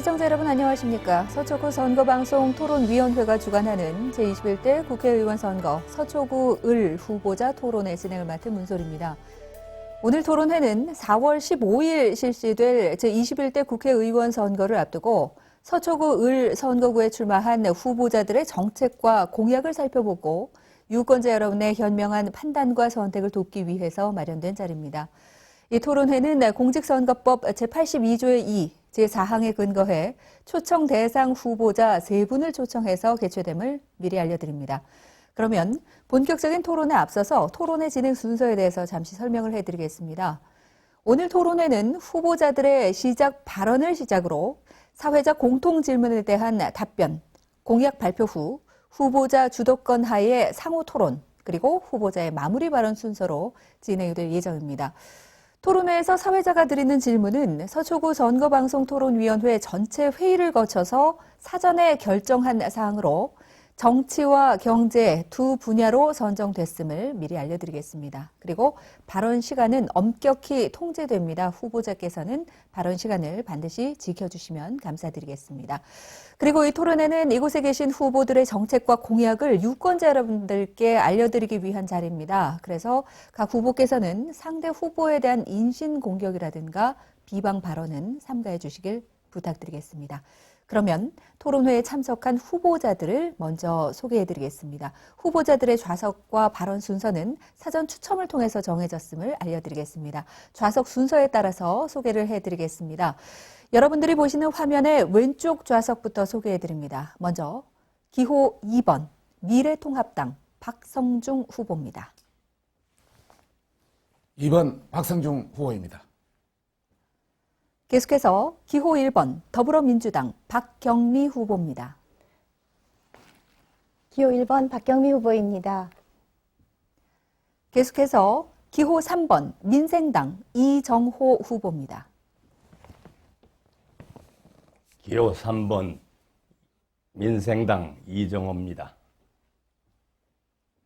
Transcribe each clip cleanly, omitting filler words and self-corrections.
시청자 여러분 안녕하십니까. 서초구 선거방송 토론위원회가 주관하는 제21대 국회의원 선거 서초구 을 후보자 토론회 진행을 맡은 문솔입니다. 오늘 토론회는 4월 15일 실시될 제21대 국회의원 선거를 앞두고 서초구 을 선거구에 출마한 후보자들의 정책과 공약을 살펴보고 유권자 여러분의 현명한 판단과 선택을 돕기 위해서 마련된 자리입니다. 이 토론회는 공직선거법 제82조의 2, 제4항에 근거해 초청 대상 후보자 3분을 초청해서 개최됨을 미리 알려드립니다. 그러면 본격적인 토론에 앞서서 토론회 진행 순서에 대해서 잠시 설명을 해드리겠습니다. 오늘 토론회는 후보자들의 시작 발언을 시작으로 사회적 공통 질문에 대한 답변, 공약 발표 후 후보자 주도권 하에 상호 토론, 그리고 후보자의 마무리 발언 순서로 진행이 될 예정입니다. 토론회에서 사회자가 드리는 질문은 서초구 선거방송토론위원회 전체 회의를 거쳐서 사전에 결정한 사항으로 정치와 경제 두 분야로 선정됐음을 미리 알려드리겠습니다. 그리고 발언 시간은 엄격히 통제됩니다. 후보자께서는 발언 시간을 반드시 지켜주시면 감사드리겠습니다. 그리고 이 토론회는 이곳에 계신 후보들의 정책과 공약을 유권자 여러분들께 알려드리기 위한 자리입니다. 그래서 각 후보께서는 상대 후보에 대한 인신공격이라든가 비방 발언은 삼가해 주시길 부탁드리겠습니다. 그러면 토론회에 참석한 후보자들을 먼저 소개해드리겠습니다. 후보자들의 좌석과 발언 순서는 사전 추첨을 통해서 정해졌음을 알려드리겠습니다. 좌석 순서에 따라서 소개를 해드리겠습니다. 여러분들이 보시는 화면의 왼쪽 좌석부터 소개해드립니다. 먼저 기호 2번 미래통합당 박성중 후보입니다. 2번 박성중 후보입니다. 계속해서 기호 1번 더불어민주당 박경미 후보입니다. 기호 1번 박경미 후보입니다. 계속해서 기호 3번 민생당 이정호 후보입니다. 기호 3번 민생당 이정호입니다.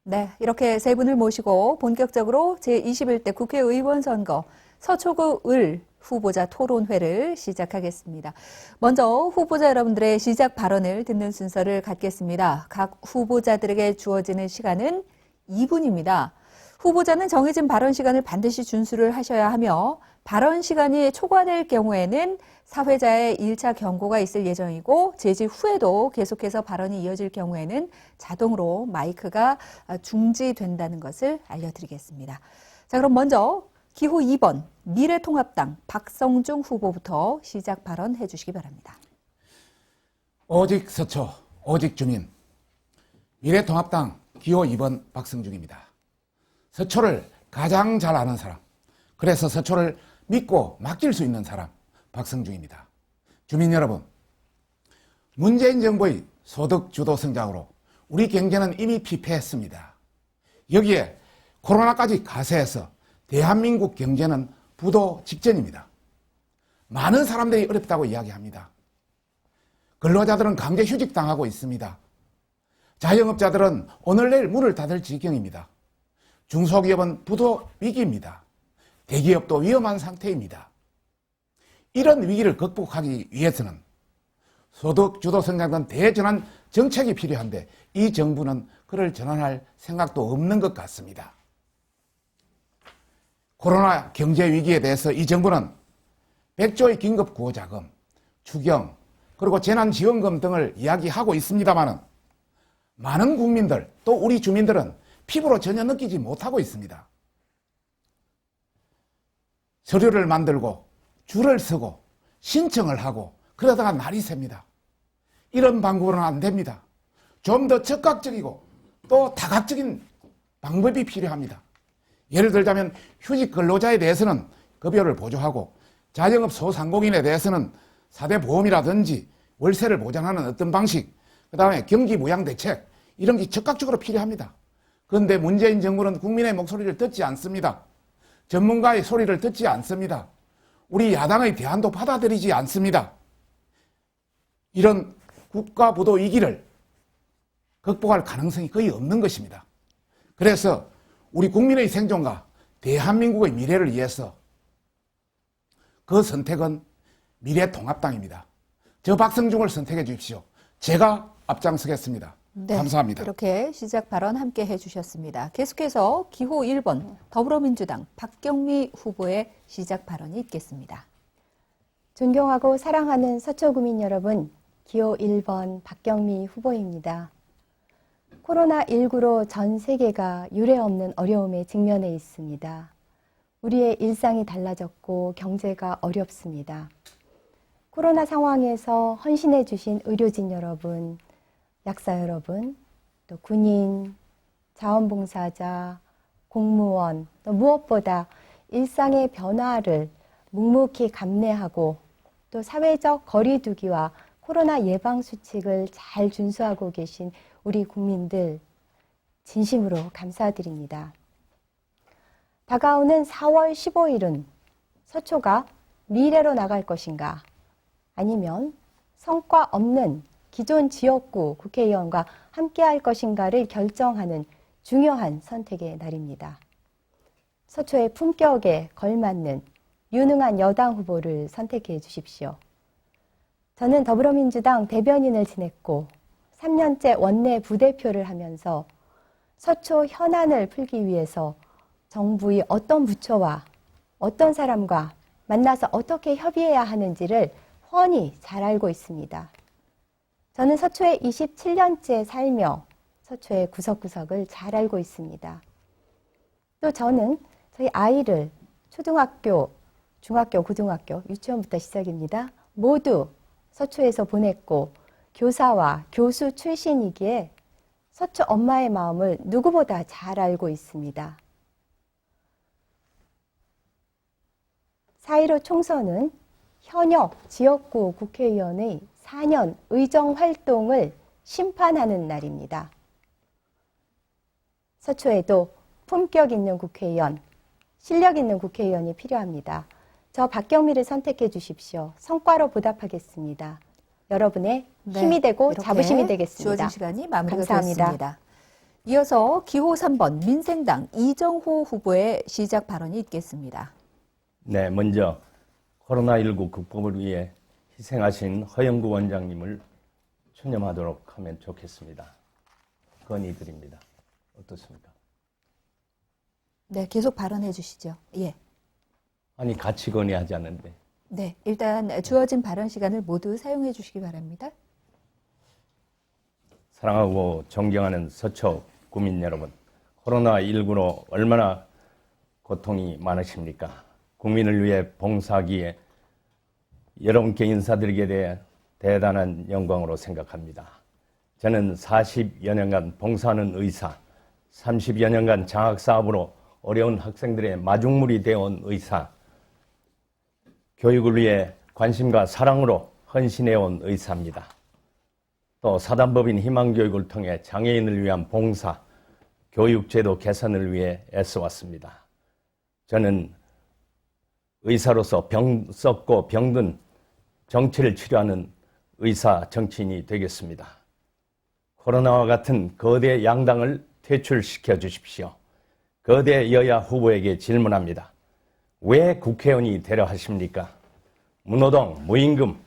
네, 이렇게 세 분을 모시고 본격적으로 제21대 국회의원 선거 서초구 을 후보자 토론회를 시작하겠습니다. 먼저 후보자 여러분들의 시작 발언을 듣는 순서를 갖겠습니다. 각 후보자들에게 주어지는 시간은 2분입니다. 후보자는 정해진 발언 시간을 반드시 준수를 하셔야 하며 발언 시간이 초과될 경우에는 사회자의 1차 경고가 있을 예정이고 제지 후에도 계속해서 발언이 이어질 경우에는 자동으로 마이크가 중지된다는 것을 알려드리겠습니다. 자, 그럼 먼저 기호 2번 미래통합당 박성중 후보부터 시작 발언해 주시기 바랍니다. 오직 서초, 오직 주민. 미래통합당 기호 2번 박성중입니다. 서초를 가장 잘 아는 사람, 그래서 서초를 믿고 맡길 수 있는 사람 박성중입니다. 주민 여러분, 문재인 정부의 소득주도 성장으로 우리 경제는 이미 피폐했습니다. 여기에 코로나까지 가세해서 대한민국 경제는 부도 직전입니다. 많은 사람들이 어렵다고 이야기합니다. 근로자들은 강제 휴직당하고 있습니다. 자영업자들은 오늘 내일 문을 닫을 지경입니다. 중소기업은 부도 위기입니다. 대기업도 위험한 상태입니다. 이런 위기를 극복하기 위해서는 소득주도 성장 등 대전환 정책이 필요한데 이 정부는 그를 전환할 생각도 없는 것 같습니다. 코로나 경제 위기에 대해서 이 정부는 100조의 긴급 구호자금, 추경, 그리고 재난지원금 등을 이야기하고 있습니다만 많은 국민들 또 우리 주민들은 피부로 전혀 느끼지 못하고 있습니다. 서류를 만들고 줄을 서고 신청을 하고 그러다가 날이 셉니다. 이런 방법으로는 안 됩니다. 좀 더 적극적이고 또 다각적인 방법이 필요합니다. 예를 들자면 휴직 근로자에 대해서는 급여를 보조하고 자영업 소상공인에 대해서는 4대 보험이라든지 월세를 보장하는 어떤 방식, 그 다음에 경기무양대책 이런 게 적극적으로 필요합니다. 그런데 문재인 정부는 국민의 목소리를 듣지 않습니다. 전문가의 소리를 듣지 않습니다. 우리 야당의 대안도 받아들이지 않습니다. 이런 국가부도 위기를 극복할 가능성이 거의 없는 것입니다. 그래서 우리 국민의 생존과 대한민국의 미래를 위해서 그 선택은 미래통합당입니다. 저 박성중을 선택해 주십시오. 제가 앞장서겠습니다. 네, 감사합니다. 이렇게 시작 발언 함께 해주셨습니다. 계속해서 기호 1번 더불어민주당 박경미 후보의 시작 발언이 있겠습니다. 존경하고 사랑하는 서초구민 여러분, 기호 1번 박경미 후보입니다. 코로나19로 전 세계가 유례없는 어려움에 직면해 있습니다. 우리의 일상이 달라졌고 경제가 어렵습니다. 코로나 상황에서 헌신해 주신 의료진 여러분, 약사 여러분, 또 군인, 자원봉사자, 공무원, 또 무엇보다 일상의 변화를 묵묵히 감내하고 또 사회적 거리두기와 코로나 예방 수칙을 잘 준수하고 계신 우리 국민들 진심으로 감사드립니다. 다가오는 4월 15일은 서초가 미래로 나갈 것인가 아니면 성과 없는 기존 지역구 국회의원과 함께할 것인가를 결정하는 중요한 선택의 날입니다. 서초의 품격에 걸맞는 유능한 여당 후보를 선택해 주십시오. 저는 더불어민주당 대변인을 지냈고 3년째 원내 부대표를 하면서 서초 현안을 풀기 위해서 정부의 어떤 부처와 어떤 사람과 만나서 어떻게 협의해야 하는지를 훤히 잘 알고 있습니다. 저는 서초에 27년째 살며 서초의 구석구석을 잘 알고 있습니다. 또 저는 저희 아이를 초등학교, 중학교, 고등학교, 유치원부터 시작입니다. 모두 서초에서 보냈고 교사와 교수 출신이기에 서초 엄마의 마음을 누구보다 잘 알고 있습니다. 4.15 총선은 현역 지역구 국회의원의 4년 의정 활동을 심판하는 날입니다. 서초에도 품격 있는 국회의원, 실력 있는 국회의원이 필요합니다. 저 박경미를 선택해 주십시오. 성과로 보답하겠습니다. 여러분의 힘이 되고 자부심이 되겠습니다. 주어진 시간이 마무리가 감사합니다. 됐습니다. 이어서 기호 3번 민생당 이정호 후보의 시작 발언이 있겠습니다. 네, 먼저 코로나19 극복을 위해 희생하신 허영구 원장님을 추념하도록 하면 좋겠습니다. 건의드립니다. 어떻습니까? 네, 계속 발언해 주시죠. 예. 아니, 같이 건의하지 않는데. 네, 일단 주어진 발언 시간을 모두 사용해 주시기 바랍니다. 사랑하고 존경하는 서초 구민 여러분, 코로나19로 얼마나 고통이 많으십니까? 국민을 위해 봉사하기에 여러분께 인사드리게 돼 대단한 영광으로 생각합니다. 저는 40여 년간 봉사하는 의사, 30여 년간 장학사업으로 어려운 학생들의 마중물이 되어온 의사, 교육을 위해 관심과 사랑으로 헌신해온 의사입니다. 또 사단법인 희망교육을 통해 장애인을 위한 봉사, 교육제도 개선을 위해 애써왔습니다. 저는 의사로서 병 썩고 병든 정치를 치료하는 의사 정치인이 되겠습니다. 코로나와 같은 거대 양당을 퇴출시켜 주십시오. 거대 여야 후보에게 질문합니다. 왜 국회의원이 되려 하십니까? 무노동, 무임금,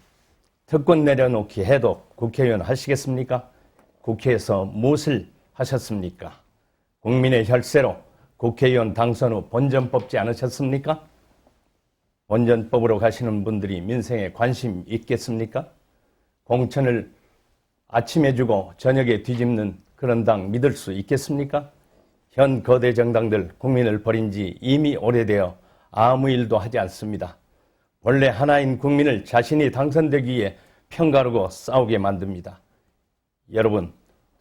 특권 내려놓기 해도 국회의원 하시겠습니까? 국회에서 무엇을 하셨습니까? 국민의 혈세로 국회의원 당선 후 본전 뽑지 않으셨습니까? 본전법으로 가시는 분들이 민생에 관심 있겠습니까? 공천을 아침에 주고 저녁에 뒤집는 그런 당 믿을 수 있겠습니까? 현 거대 정당들 국민을 버린 지 이미 오래되어 아무 일도 하지 않습니다. 본래 하나인 국민을 자신이 당선되기 위해 편가르고 싸우게 만듭니다. 여러분,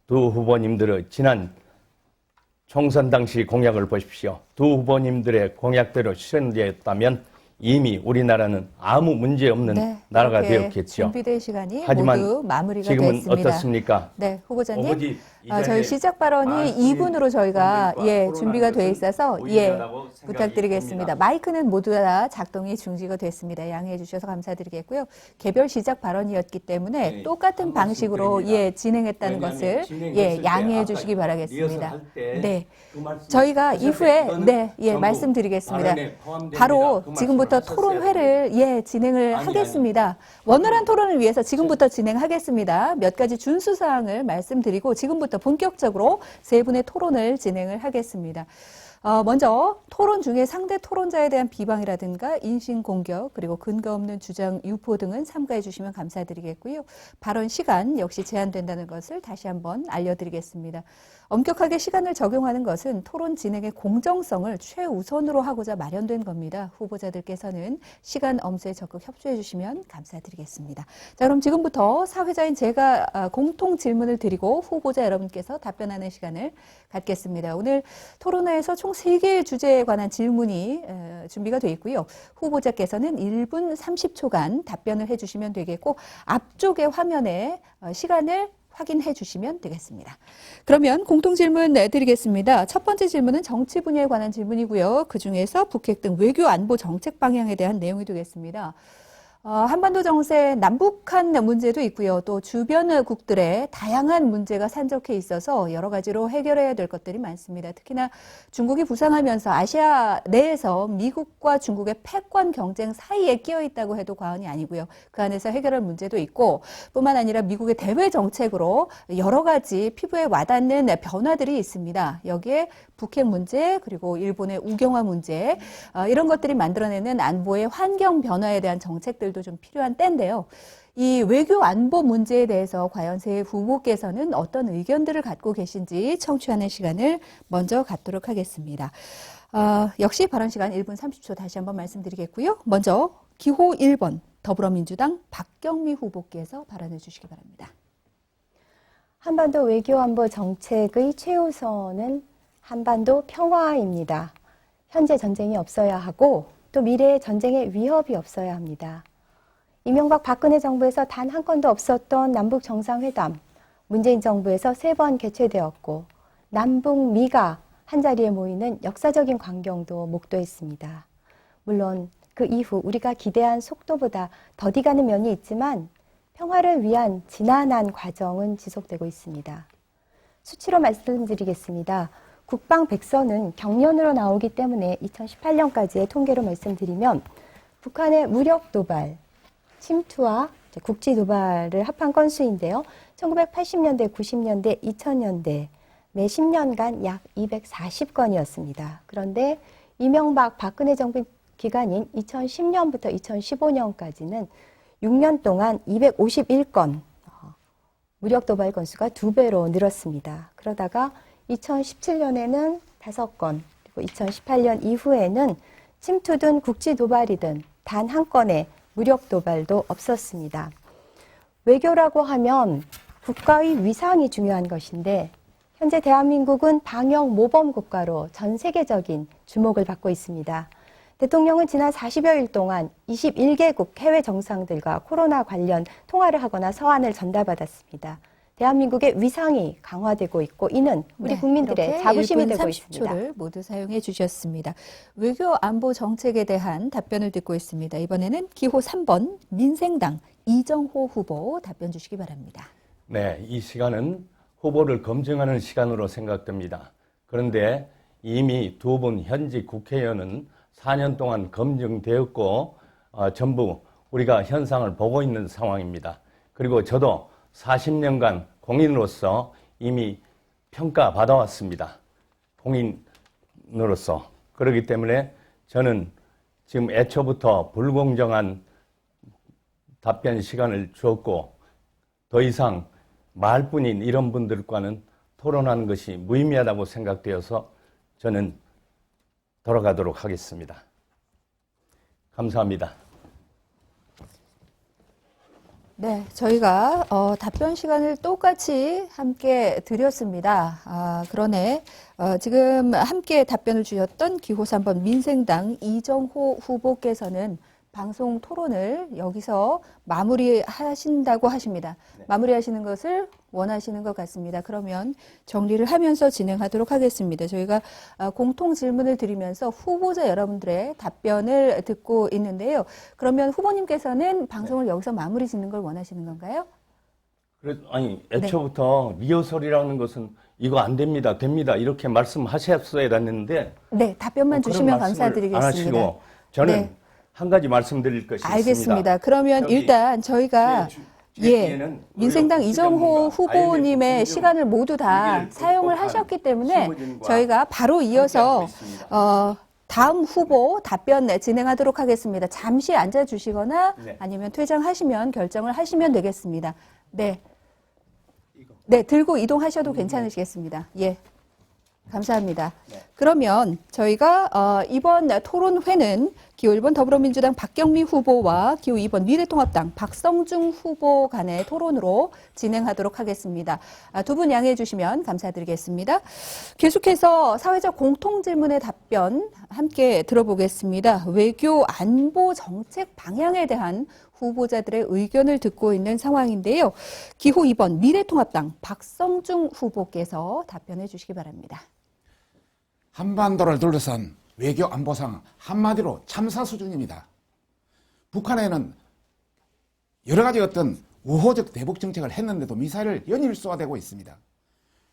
두 후보님들의 지난 총선 당시 공약을 보십시오. 두 후보님들의 공약대로 실현되었다면 이미 우리나라는 아무 문제 없는 나라가 되었겠죠. 준비된 시간이 하지만 모두 마무리가 지금은 됐습니다. 어떻습니까? 네, 후보자님. 오로지 이 저희 자리에 시작 발언이 많은 2분으로 저희가 국민과 준비가 돼 토론하는 있어서 것은 무의미하다고 생각이 부탁드리겠습니다. 듭니다. 마이크는 모두 다 작동이 중지가 됐습니다. 양해해 주셔서 감사드리겠고요. 개별 시작 발언이었기 때문에 네, 똑같은 한 방식으로 말씀 진행했다는 왜냐하면 것을 진행했을 때 양해해 아까 주시기 바라겠습니다. 리허설할 때 네. 그 말씀 저희가 하셨을 때 이후에 이거는 전부 말씀드리겠습니다. 발언에 포함됩니다. 바로 그 지금부터 지금부터 토론회를 진행을 하겠습니다. 원활한 토론을 위해서 지금부터 진행하겠습니다. 몇 가지 준수 사항을 말씀드리고 지금부터 본격적으로 세 분의 토론을 진행을 하겠습니다. 먼저 토론 중에 상대 토론자에 대한 비방이라든가 인신공격 그리고 근거 없는 주장 유포 등은 삼가해 주시면 감사드리겠고요. 발언 시간 역시 제한된다는 것을 다시 한번 알려드리겠습니다. 엄격하게 시간을 적용하는 것은 토론 진행의 공정성을 최우선으로 하고자 마련된 겁니다. 후보자들께서는 시간 엄수에 적극 협조해 주시면 감사드리겠습니다. 자, 그럼 지금부터 사회자인 제가 공통 질문을 드리고 후보자 여러분께서 답변하는 시간을 갖겠습니다. 오늘 토론회에서 총 3개의 주제에 관한 질문이 준비가 되어 있고요. 후보자께서는 1분 30초간 답변을 해주시면 되겠고 앞쪽의 화면에 시간을 확인해 주시면 되겠습니다. 그러면 공통 질문 드리겠습니다. 첫 번째 질문은 정치 분야에 관한 질문이고요. 그중에서 북핵 등 외교 안보 정책 방향에 대한 내용이 되겠습니다. 한반도 정세, 남북한 문제도 있고요. 또 주변국들의 다양한 문제가 산적해 있어서 여러 가지로 해결해야 될 것들이 많습니다. 특히나 중국이 부상하면서 아시아 내에서 미국과 중국의 패권 경쟁 사이에 끼어 있다고 해도 과언이 아니고요. 그 안에서 해결할 문제도 있고 뿐만 아니라 미국의 대외 정책으로 여러 가지 피부에 와닿는 변화들이 있습니다. 여기에 북핵 문제 그리고 일본의 우경화 문제 이런 것들이 만들어내는 안보의 환경 변화에 대한 정책들도 좀 필요한 때인데요. 이 외교 안보 문제에 대해서 과연 새 후보께서는 어떤 의견들을 갖고 계신지 청취하는 시간을 먼저 갖도록 하겠습니다. 역시 발언 시간 1분 30초 다시 한번 말씀드리겠고요. 먼저 기호 1번 더불어민주당 박경미 후보께서 발언해 주시기 바랍니다. 한반도 외교 안보 정책의 최우선은 한반도 평화입니다. 현재 전쟁이 없어야 하고 또 미래의 전쟁의 위협이 없어야 합니다. 이명박 박근혜 정부에서 단 한 건도 없었던 남북 정상회담, 문재인 정부에서 3번 개최되었고 남북미가 한자리에 모이는 역사적인 광경도 목도했습니다. 물론 그 이후 우리가 기대한 속도보다 더디가는 면이 있지만 평화를 위한 지난한 과정은 지속되고 있습니다. 수치로 말씀드리겠습니다. 국방 백서는 경련으로 나오기 때문에 2018년까지의 통계로 말씀드리면 북한의 무력 도발, 침투와 국지 도발을 합한 건수인데요. 1980년대, 90년대, 2000년대 매 10년간 약 240건이었습니다. 그런데 이명박 박근혜 정부 기간인 2010년부터 2015년까지는 6년 동안 251건, 무력 도발 건수가 2배로 늘었습니다. 그러다가 2017년에는 5건, 그리고 2018년 이후에는 침투든 국지 도발이든 단 한 건의 무력 도발도 없었습니다. 외교라고 하면 국가의 위상이 중요한 것인데 현재 대한민국은 방역 모범 국가로 전 세계적인 주목을 받고 있습니다. 대통령은 지난 40여일 동안 21개국 해외 정상들과 코로나 관련 통화를 하거나 서한을 전달받았습니다. 대한민국의 위상이 강화되고 있고 이는 우리 국민들의 자부심이 되고 있습니다. 30초를 모두 사용해 주셨습니다. 외교 안보 정책에 대한 답변을 듣고 있습니다. 이번에는 기호 3번 민생당 이정호 후보 답변 주시기 바랍니다. 네, 이 시간은 후보를 검증하는 시간으로 생각됩니다. 그런데 이미 2분 현직 국회의원은 4년 동안 검증되었고 전부 우리가 현상을 보고 있는 상황입니다. 그리고 저도 40년간 공인으로서 이미 평가받아왔습니다. 공인으로서. 그렇기 때문에 저는 지금 애초부터 불공정한 답변 시간을 주었고 더 이상 말뿐인 이런 분들과는 토론하는 것이 무의미하다고 생각되어서 저는 돌아가도록 하겠습니다. 감사합니다. 네, 저희가 답변 시간을 똑같이 함께 드렸습니다. 그러네 지금 함께 답변을 주셨던 기호 3번 민생당 이정호 후보께서는 방송 토론을 여기서 마무리하신다고 하십니다. 네. 마무리하시는 것을 원하시는 것 같습니다. 그러면 정리를 하면서 진행하도록 하겠습니다. 저희가 공통 질문을 드리면서 후보자 여러분들의 답변을 듣고 있는데요. 그러면 후보님께서는 방송을 네. 여기서 마무리 짓는 걸 원하시는 건가요? 아니, 애초부터 네. 리허설이라는 것은 이거 안 됩니다, 됩니다 이렇게 말씀하셨어야 했는데 네, 답변만 주시면 감사드리겠습니다. 안 하시고 저는 네. 한 가지 말씀드릴 것이 있습니다. 알겠습니다. 그러면 여기 일단 저희가 제 뒤에는 민생당 의료 이정호 전문가, 후보님의 IMF 시간을 모두 다 위기를 사용을 극복한 하셨기 때문에 실무진과 저희가 바로 이어서 함께하고 있습니다. 다음 후보 답변 진행하도록 하겠습니다. 잠시 앉아주시거나 네. 아니면 퇴장하시면 결정을 하시면 되겠습니다. 네. 네, 들고 이동하셔도 괜찮으시겠습니다. 예. 감사합니다. 네. 그러면 저희가 이번 토론회는 기호 1번 더불어민주당 박경미 후보와 기호 2번 미래통합당 박성중 후보 간의 토론으로 진행하도록 하겠습니다. 두 분 양해해 주시면 감사드리겠습니다. 계속해서 사회적 공통질문의 답변 함께 들어보겠습니다. 외교 안보 정책 방향에 대한 후보자들의 의견을 듣고 있는 상황인데요. 기호 2번 미래통합당 박성중 후보께서 답변해 주시기 바랍니다. 한반도를 둘러싼 외교 안보상 한마디로 참사 수준입니다. 북한에는 여러 가지 어떤 우호적 대북 정책을 했는데도 미사일을 연일 쏘아대고 있습니다.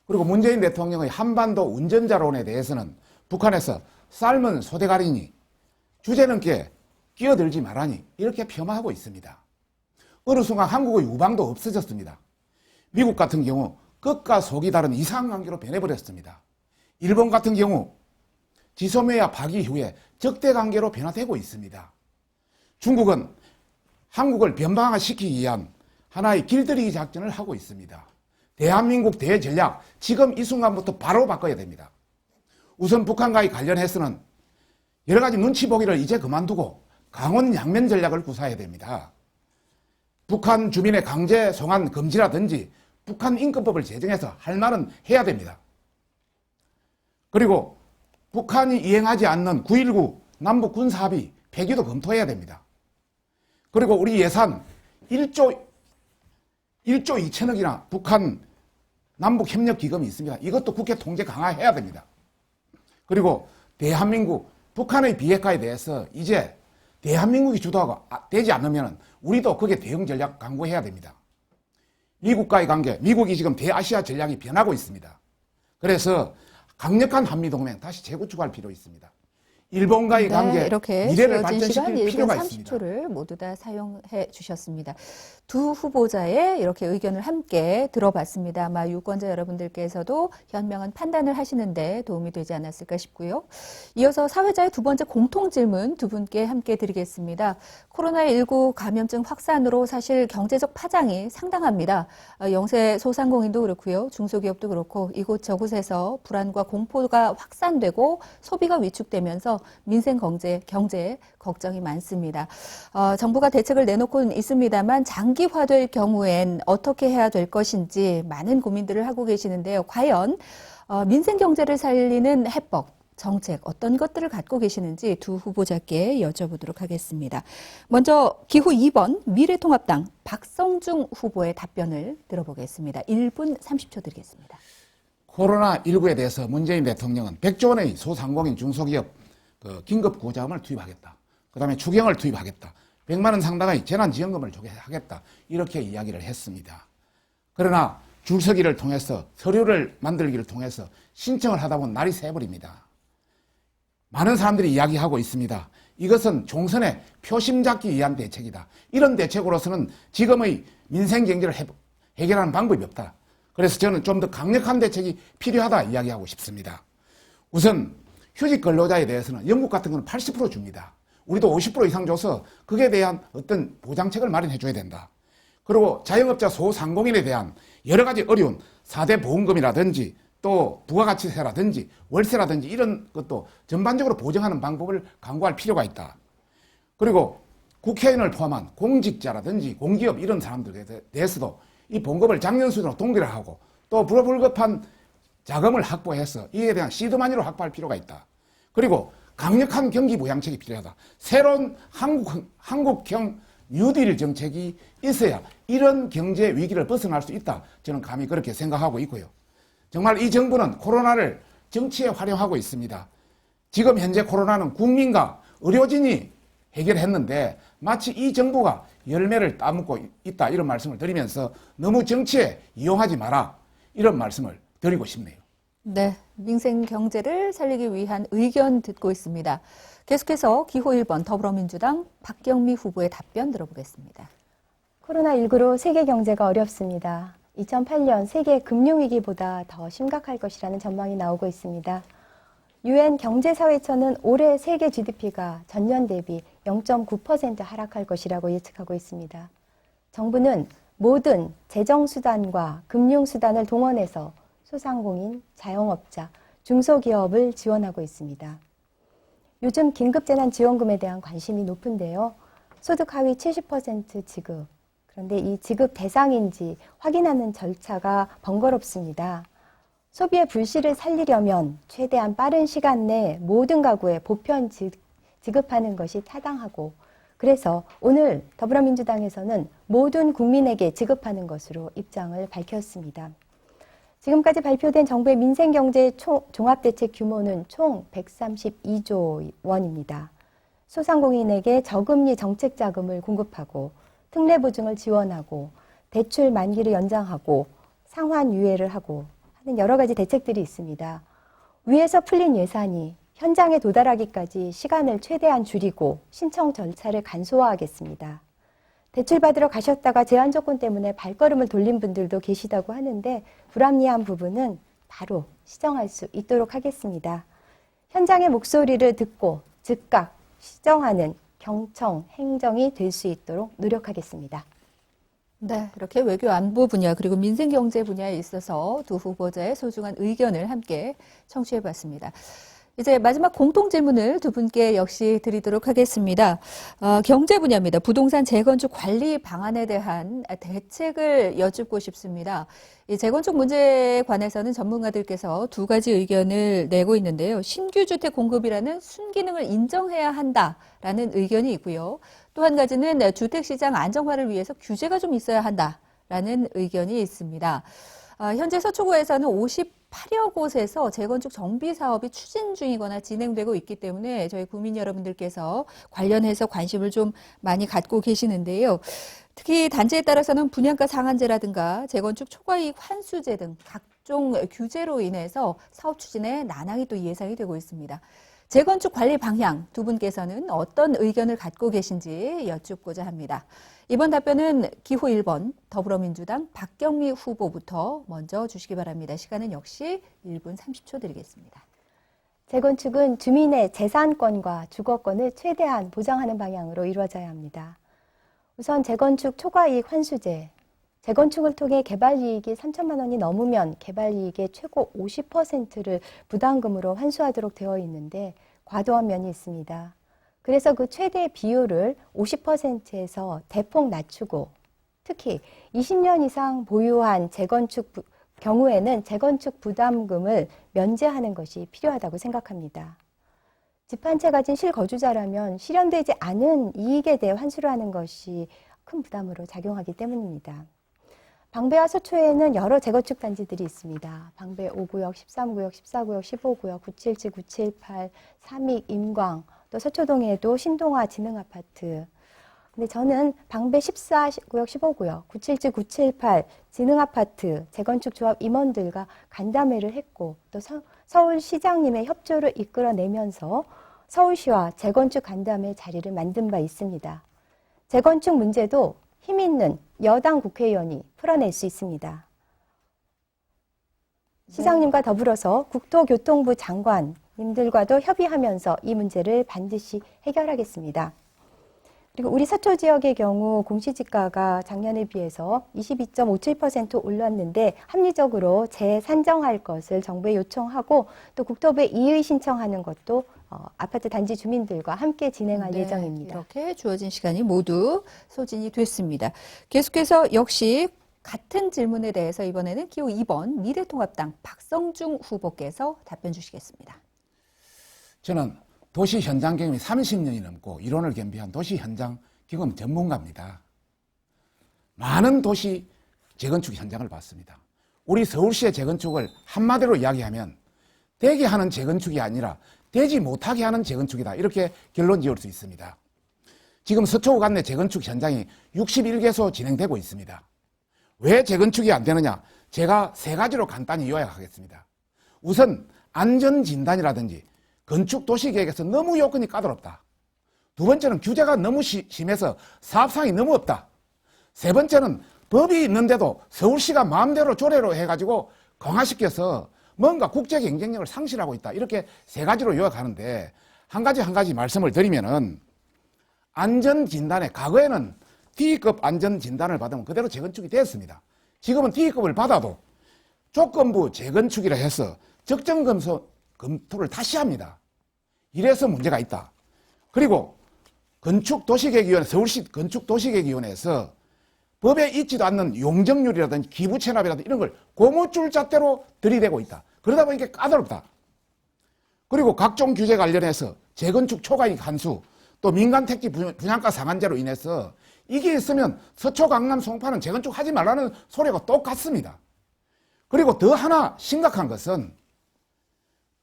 그리고 문재인 대통령의 한반도 운전자론에 대해서는 북한에서 삶은 소대가리니 주제넘게 끼어들지 말라니 이렇게 폄하하고 있습니다. 어느 순간 한국의 우방도 없어졌습니다. 미국 같은 경우 끝과 속이 다른 이상한 관계로 변해버렸습니다. 일본 같은 경우 지소미아 파기 이후에 적대 관계로 변화되고 있습니다. 중국은 한국을 변방화시키기 위한 하나의 길들이기 작전을 하고 있습니다. 대한민국 대전략 지금 이 순간부터 바로 바꿔야 됩니다. 우선 북한과의 관련해서는 여러 가지 눈치 보기를 이제 그만두고 강원 양면 전략을 구사해야 됩니다. 북한 주민의 강제 송환 금지라든지 북한 인권법을 제정해서 할 말은 해야 됩니다. 그리고 북한이 이행하지 않는 9.19 남북 군사합의 폐기도 검토해야 됩니다. 그리고 우리 예산 1조 2천억이나 북한 남북 협력 기금이 있습니다. 이것도 국회 통제 강화해야 됩니다. 그리고 대한민국 북한의 비핵화에 대해서 이제 대한민국이 주도하고 되지 않으면 우리도 거기에 대응 전략 강구해야 됩니다. 미국과의 관계, 미국이 지금 대아시아 전략이 변하고 있습니다. 그래서 강력한 한미동맹 다시 재구축할 필요 있습니다. 일본과의 관계, 이렇게 미래를 주어진 시간 발전시킬 1분 필요가 있습니다. 30초를 모두 다 사용해 주셨습니다. 두 후보자의 이렇게 의견을 함께 들어봤습니다. 아마 유권자 여러분들께서도 현명한 판단을 하시는데 도움이 되지 않았을까 싶고요. 이어서 사회자의 두 번째 공통 질문 두 분께 함께 드리겠습니다. 코로나19 감염증 확산으로 사실 경제적 파장이 상당합니다. 영세 소상공인도 그렇고요. 중소기업도 그렇고 이곳저곳에서 불안과 공포가 확산되고 소비가 위축되면서 민생 경제 걱정이 많습니다. 정부가 대책을 내놓고는 있습니다만 장기화될 경우엔 어떻게 해야 될 것인지 많은 고민들을 하고 계시는데요. 과연 민생 경제를 살리는 해법, 정책 어떤 것들을 갖고 계시는지 두 후보자께 여쭤보도록 하겠습니다. 먼저 기호 2번 미래통합당 박성중 후보의 답변을 들어보겠습니다. 1분 30초 드리겠습니다. 코로나19에 대해서 문재인 대통령은 100조 원의 소상공인 중소기업 긴급 구호자금을 투입하겠다. 그 다음에 추경을 투입하겠다. 100만 원 상당의 재난지원금을 조개하겠다. 이렇게 이야기를 했습니다. 그러나 줄서기를 통해서 서류를 만들기를 통해서 신청을 하다 보면 날이 새버립니다. 많은 사람들이 이야기하고 있습니다. 이것은 총선에 표심 잡기 위한 대책이다. 이런 대책으로서는 지금의 민생 경제를 해결하는 방법이 없다. 그래서 저는 좀 더 강력한 대책이 필요하다 이야기하고 싶습니다. 우선 휴직 근로자에 대해서는 영국 같은 경우는 80% 줍니다. 우리도 50% 이상 줘서 그에 대한 어떤 보장책을 마련해 줘야 된다. 그리고 자영업자 소상공인에 대한 여러 가지 어려운 4대 보험금이라든지 또 부가가치세라든지 월세라든지 이런 것도 전반적으로 보정하는 방법을 강구할 필요가 있다. 그리고 국회의원을 포함한 공직자라든지 공기업 이런 사람들에 대해서도 이 봉급을 작년 수준으로 동결을 하고 또 불법한 자금을 확보해서 이에 대한 시드마니로 확보할 필요가 있다. 그리고 강력한 경기 부양책이 필요하다. 새로운 한국형 뉴딜 정책이 있어야 이런 경제 위기를 벗어날 수 있다. 저는 감히 그렇게 생각하고 있고요. 정말 이 정부는 코로나를 정치에 활용하고 있습니다. 지금 현재 코로나는 국민과 의료진이 해결했는데 마치 이 정부가 열매를 따먹고 있다 이런 말씀을 드리면서 너무 정치에 이용하지 마라 이런 말씀을 드리고 싶네요. 네, 민생 경제를 살리기 위한 의견 듣고 있습니다. 계속해서 기호 1번 더불어민주당 박경미 후보의 답변 들어보겠습니다. 코로나19로 세계 경제가 어렵습니다. 2008년 세계 금융위기보다 더 심각할 것이라는 전망이 나오고 있습니다. UN 경제사회처는 올해 세계 GDP가 전년 대비 0.9% 하락할 것이라고 예측하고 있습니다. 정부는 모든 재정수단과 금융수단을 동원해서 소상공인, 자영업자, 중소기업을 지원하고 있습니다. 요즘 긴급재난지원금에 대한 관심이 높은데요. 소득 하위 70% 지급, 그런데 이 지급 대상인지 확인하는 절차가 번거롭습니다. 소비의 불씨를 살리려면 최대한 빠른 시간 내에 모든 가구에 보편 지급하는 것이 타당하고, 그래서 오늘 더불어민주당에서는 모든 국민에게 지급하는 것으로 입장을 밝혔습니다. 지금까지 발표된 정부의 민생경제 종합대책 규모는 총 132조 원입니다. 소상공인에게 저금리 정책자금을 공급하고 특례보증을 지원하고 대출 만기를 연장하고 상환유예를 하고 하는 여러 가지 대책들이 있습니다. 위에서 풀린 예산이 현장에 도달하기까지 시간을 최대한 줄이고 신청 절차를 간소화하겠습니다. 대출 받으러 가셨다가 제한 조건 때문에 발걸음을 돌린 분들도 계시다고 하는데 불합리한 부분은 바로 시정할 수 있도록 하겠습니다. 현장의 목소리를 듣고 즉각 시정하는 경청 행정이 될 수 있도록 노력하겠습니다. 네, 이렇게 외교 안보 분야 그리고 민생 경제 분야에 있어서 두 후보자의 소중한 의견을 함께 청취해 봤습니다. 이제 마지막 공통 질문을 두 분께 역시 드리도록 하겠습니다. 경제 분야입니다. 부동산 재건축 관리 방안에 대한 대책을 여쭙고 싶습니다. 이 재건축 문제에 관해서는 전문가들께서 두 가지 의견을 내고 있는데요. 신규 주택 공급이라는 순기능을 인정해야 한다라는 의견이 있고요. 또 한 가지는 주택시장 안정화를 위해서 규제가 좀 있어야 한다라는 의견이 있습니다. 현재 서초구에서는 58여 곳에서 재건축 정비 사업이 추진 중이거나 진행되고 있기 때문에 저희 구민 여러분들께서 관련해서 관심을 좀 많이 갖고 계시는데요. 특히 단지에 따라서는 분양가 상한제라든가 재건축 초과이익 환수제 등 각종 규제로 인해서 사업 추진에 난항이 또 예상이 되고 있습니다. 재건축 관리 방향 두 분께서는 어떤 의견을 갖고 계신지 여쭙고자 합니다. 이번 답변은 기호 1번 더불어민주당 박경미 후보부터 먼저 주시기 바랍니다. 시간은 역시 1분 30초 드리겠습니다. 재건축은 주민의 재산권과 주거권을 최대한 보장하는 방향으로 이루어져야 합니다. 우선 재건축 초과이익 환수제. 재건축을 통해 개발이익이 3천만 원이 넘으면 개발이익의 최고 50%를 부담금으로 환수하도록 되어 있는데 과도한 면이 있습니다. 그래서 그 최대 비율을 50%에서 대폭 낮추고 특히 20년 이상 보유한 재건축 경우에는 재건축 부담금을 면제하는 것이 필요하다고 생각합니다. 집 한 채 가진 실거주자라면 실현되지 않은 이익에 대해 환수를 하는 것이 큰 부담으로 작용하기 때문입니다. 방배와 서초에는 여러 재건축 단지들이 있습니다. 방배 5구역, 13구역, 14구역, 15구역, 977, 978, 삼익, 임광, 또 서초동에도 신동아 지능아파트. 근데 저는 방배 14구역, 15구역, 977, 978 지능아파트 재건축 조합 임원들과 간담회를 했고 또 서울시장님의 협조를 이끌어내면서 서울시와 재건축 간담회 자리를 만든 바 있습니다. 재건축 문제도 힘 있는 여당 국회의원이 풀어낼 수 있습니다. 시장님과 더불어서 국토교통부 장관님들과도 협의하면서 이 문제를 반드시 해결하겠습니다. 그리고 우리 서초 지역의 경우 공시지가가 작년에 비해서 22.57% 올랐는데 합리적으로 재산정할 것을 정부에 요청하고 또 국토부에 이의 신청하는 것도 아파트 단지 주민들과 함께 진행할 예정입니다. 이렇게 주어진 시간이 모두 소진이 됐습니다. 계속해서 역시 같은 질문에 대해서 이번에는 기호 2번 미래통합당 박성중 후보께서 답변 주시겠습니다. 저는 도시 현장 경험이 30년이 넘고 이론을 겸비한 도시 현장 경험 전문가입니다. 많은 도시 재건축 현장을 봤습니다. 우리 서울시의 재건축을 한마디로 이야기하면 되게 하는 재건축이 아니라 되지 못하게 하는 재건축이다. 이렇게 결론 지을 수 있습니다. 지금 서초구 관내 재건축 현장이 61개소 진행되고 있습니다. 왜 재건축이 안 되느냐? 제가 세 가지로 간단히 요약하겠습니다. 우선 안전진단이라든지 건축도시계획에서 너무 요건이 까다롭다. 두 번째는 규제가 너무 심해서 사업상이 너무 없다. 세 번째는 법이 있는데도 서울시가 마음대로 조례로 해가지고 강화시켜서 뭔가 국제 경쟁력을 상실하고 있다. 이렇게 세 가지로 요약하는데 한 가지 말씀을 드리면은 안전진단에 과거에는 D급 안전진단을 받으면 그대로 재건축이 됐습니다. 지금은 D급을 받아도 조건부 재건축이라 해서 적정 검토를 다시 합니다. 이래서 문제가 있다. 그리고 건축도시계획위원회, 서울시 건축도시계획위원회에서 법에 있지도 않는 용적률이라든지 기부채납이라든지 이런 걸 고무줄잣대로 들이대고 있다. 그러다 보니까 까다롭다. 그리고 각종 규제 관련해서 재건축 초과이익 환수, 또 민간택지 분양가 상한제로 인해서 이게 있으면 서초, 강남, 송파는 재건축 하지 말라는 소리가 똑같습니다. 그리고 더 하나 심각한 것은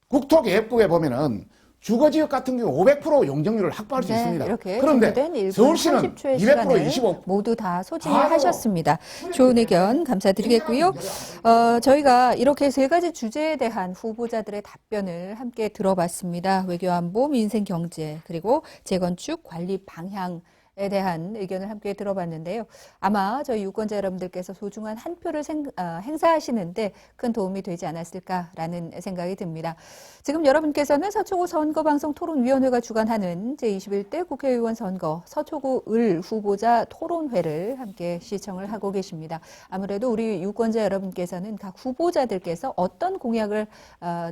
국토계획국에 보면은 주거지역 같은 경우 500% 용적률을 확보할 수 있습니다. 이렇게 그런데 서울시는 200% 25% 모두 다 소진을 하셨습니다. 좋은 의견 감사드리겠고요. 저희가 이렇게 세 가지 주제에 대한 후보자들의 답변을 함께 들어봤습니다. 외교안보, 민생경제, 그리고 재건축 관리 방향 에 대한 의견을 함께 들어봤는데요. 아마 저희 유권자 여러분들께서 소중한 한 표를 행사하시는데 큰 도움이 되지 않았을까라는 생각이 듭니다. 지금 여러분께서는 서초구 선거방송 토론위원회가 주관하는 제21대 국회의원 선거 서초구 을 후보자 토론회를 함께 시청을 하고 계십니다. 아무래도 우리 유권자 여러분께서는 각 후보자들께서 어떤 공약을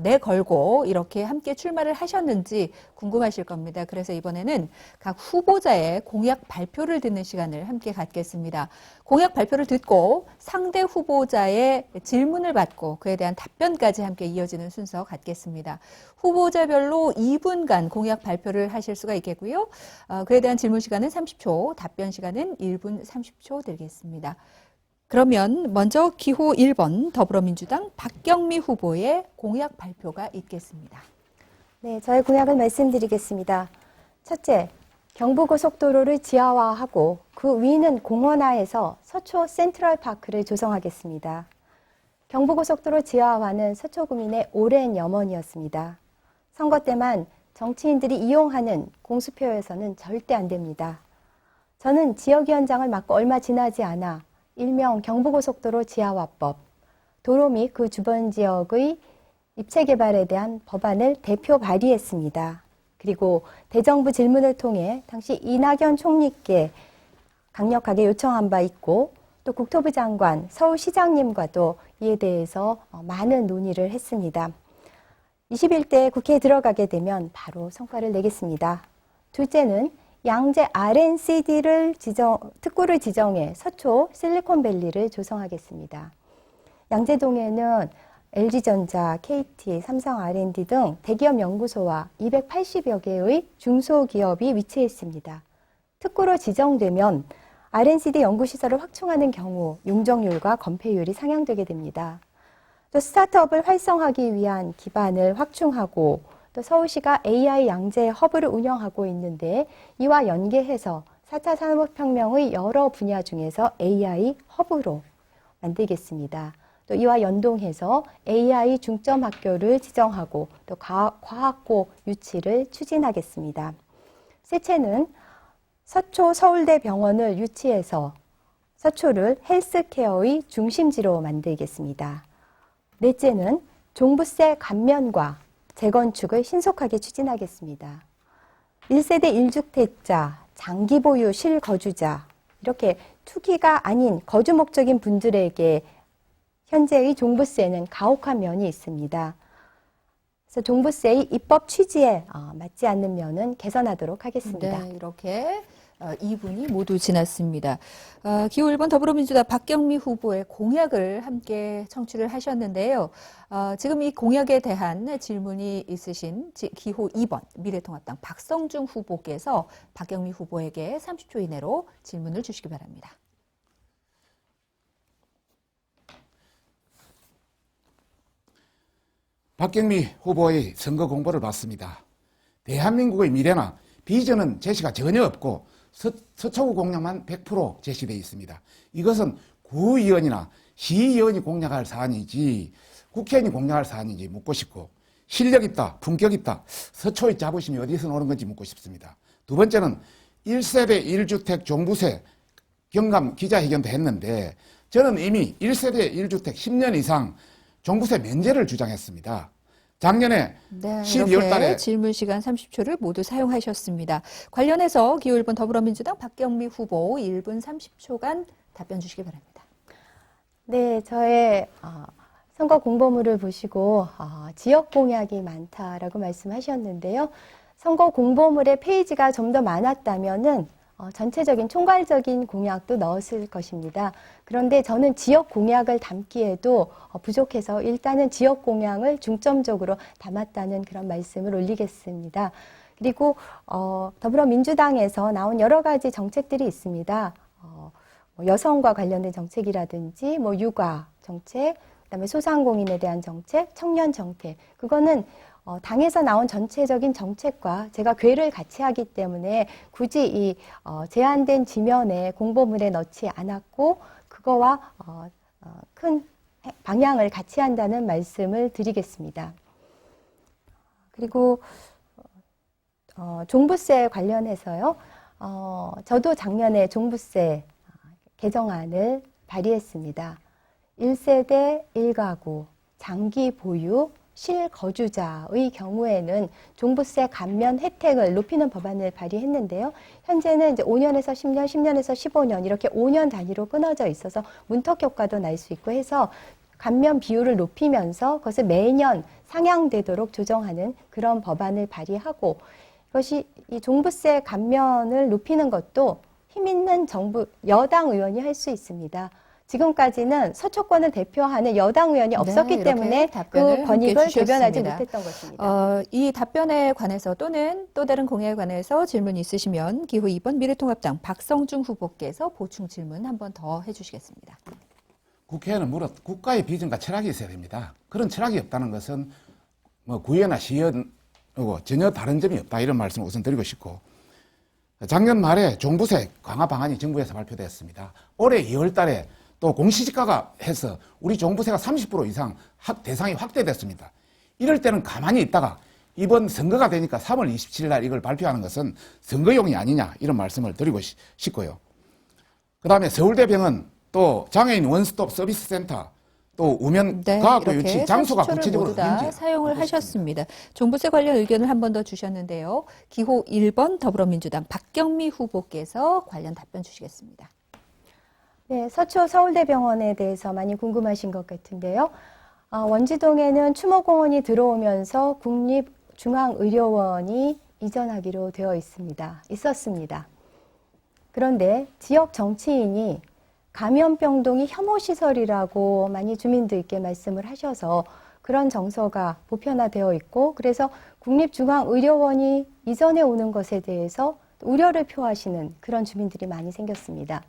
내걸고 이렇게 함께 출마를 하셨는지 궁금하실 겁니다. 그래서 이번에는 각 후보자의 공약 발표를 듣는 시간을 함께 갖겠습니다. 공약 발표를 듣고 상대 후보자의 질문을 받고 그에 대한 답변까지 함께 이어지는 순서 갖겠습니다. 후보자별로 2분간 공약 발표를 하실 수가 있겠고요. 그에 대한 질문 시간은 30초, 답변 시간은 1분 30초 드리겠습니다. 그러면 먼저 기호 1번 더불어민주당 박경미 후보의 공약 발표가 있겠습니다. 네, 저의 공약을 말씀드리겠습니다. 첫째, 경부고속도로를 지하화하고 그 위는 공원화해서 서초 센트럴파크를 조성하겠습니다. 경부고속도로 지하화는 서초구민의 오랜 염원이었습니다. 선거 때만 정치인들이 이용하는 공수표에서는 절대 안 됩니다. 저는 지역위원장을 맡고 얼마 지나지 않아 일명 경부고속도로 지하화법, 도로 및 그 주변 지역의 입체 개발에 대한 법안을 대표 발의했습니다. 그리고 대정부 질문을 통해 당시 이낙연 총리께 강력하게 요청한 바 있고 또 국토부 장관, 서울시장님과도 이에 대해서 많은 논의를 했습니다. 21대 국회에 들어가게 되면 바로 성과를 내겠습니다. 둘째는 양재 R&CD를 특구를 지정해 서초 실리콘밸리를 조성하겠습니다. 양재동에는 LG전자, KT, 삼성 R&D 등 대기업 연구소와 280여 개의 중소기업이 위치해 있습니다. 특구로 지정되면 R&CD 연구시설을 확충하는 경우 용적률과 건폐율이 상향되게 됩니다. 또 스타트업을 활성화하기 위한 기반을 확충하고 또 서울시가 AI 양재 허브를 운영하고 있는데 이와 연계해서 4차 산업혁명의 여러 분야 중에서 AI 허브로 만들겠습니다. 또 이와 연동해서 AI 중점 학교를 지정하고 또 과학고 유치를 추진하겠습니다. 셋째는 서초 서울대 병원을 유치해서 서초를 헬스케어의 중심지로 만들겠습니다. 넷째는 종부세 감면과 재건축을 신속하게 추진하겠습니다. 1세대 1주택자, 장기 보유 실거주자 이렇게 투기가 아닌 거주 목적인 분들에게 현재의 종부세는 가혹한 면이 있습니다. 그래서 종부세의 입법 취지에 맞지 않는 면은 개선하도록 하겠습니다. 네, 이렇게 2분이 모두 지났습니다. 기호 1번 더불어민주당 박경미 후보의 공약을 함께 청취를 하셨는데요. 지금 이 공약에 대한 질문이 있으신 기호 2번 미래통합당 박성중 후보께서 박경미 후보에게 30초 이내로 질문을 주시기 바랍니다. 박경미 후보의 선거 공보를 봤습니다. 대한민국의 미래나 비전은 제시가 전혀 없고 서초구 공약만 100% 제시되어 있습니다. 이것은 구의원이나 시의원이 공약할 사안이지 국회의원이 공략할 사안인지 묻고 싶고, 실력 있다, 품격 있다, 서초의 자부심이 어디서 나오는 건지 묻고 싶습니다. 두 번째는 1세대 1주택 종부세 경감 기자회견도 했는데, 저는 이미 1세대 1주택 10년 이상 종부세 면제를 주장했습니다. 작년에 네, 12월 달에 이렇게 질문 시간 30초를 모두 사용하셨습니다. 관련해서 기호 1번 더불어민주당 박경미 후보 1분 30초간 답변 주시기 바랍니다. 네, 저의 선거 공보물을 보시고 지역 공약이 많다라고 말씀하셨는데요. 선거 공보물의 페이지가 좀 더 많았다면은 전체적인 총괄적인 공약도 넣었을 것입니다. 그런데 저는 지역 공약을 담기에도 부족해서 일단은 지역 공약을 중점적으로 담았다는 그런 말씀을 올리겠습니다. 그리고 더불어민주당에서 나온 여러 가지 정책들이 있습니다. 여성과 관련된 정책이라든지 육아 정책, 그다음에 소상공인에 대한 정책, 청년 정책, 그거는 당에서 나온 전체적인 정책과 제가 궤를 같이 하기 때문에 굳이 이 제한된 지면에 공보물에 넣지 않았고, 그거와 큰 방향을 같이 한다는 말씀을 드리겠습니다. 그리고 종부세 관련해서요. 저도 작년에 종부세 개정안을 발의했습니다. 1세대 1가구 장기 보유 실거주자의 경우에는 종부세 감면 혜택을 높이는 법안을 발의했는데요. 현재는 이제 5년에서 10년, 10년에서 15년 이렇게 5년 단위로 끊어져 있어서 문턱 효과도 날 수 있고 해서 감면 비율을 높이면서 그것을 매년 상향되도록 조정하는 그런 법안을 발의하고, 이것이 이 종부세 감면을 높이는 것도 힘 있는 정부 여당 의원이 할 수 있습니다. 지금까지는 서초권을 대표하는 여당 의원이 없었기 때문에 그 권익을 대변하지 못했던 것입니다. 이 답변에 관해서 또는 또 다른 공약에 관해서 질문 있으시면 기호 2번 미래통합당 박성중 후보께서 보충 질문 한 번 더 해주시겠습니다. 국회의원은 물어 국가의 비전과 철학이 있어야 됩니다. 그런 철학이 없다는 것은 구의회나 시의원하고 전혀 다른 점이 없다, 이런 말씀을 우선 드리고 싶고, 작년 말에 종부세 강화 방안이 정부에서 발표됐습니다. 올해 2월 달에 또 공시지가가 해서 우리 종부세가 30% 이상 대상이 확대됐습니다. 이럴 때는 가만히 있다가 이번 선거가 되니까 3월 27일 날 이걸 발표하는 것은 선거용이 아니냐, 이런 말씀을 드리고 싶고요. 그 다음에 서울대병원 또 장애인 원스톱 서비스 센터 또 우면 과학도 유치 장소가 구체적으로 다 사용을 하셨습니다. 종부세 관련 의견을 한 번 더 주셨는데요. 기호 1번 더불어민주당 박경미 후보께서 관련 답변 주시겠습니다. 네, 서초 서울대병원에 대해서 많이 궁금하신 것 같은데요. 원지동에는 추모공원이 들어오면서 국립중앙의료원이 이전하기로 되어 있었습니다. 그런데 지역 정치인이 감염병동이 혐오시설이라고 많이 주민들께 말씀을 하셔서 그런 정서가 보편화되어 있고, 그래서 국립중앙의료원이 이전해 오는 것에 대해서 우려를 표하시는 그런 주민들이 많이 생겼습니다.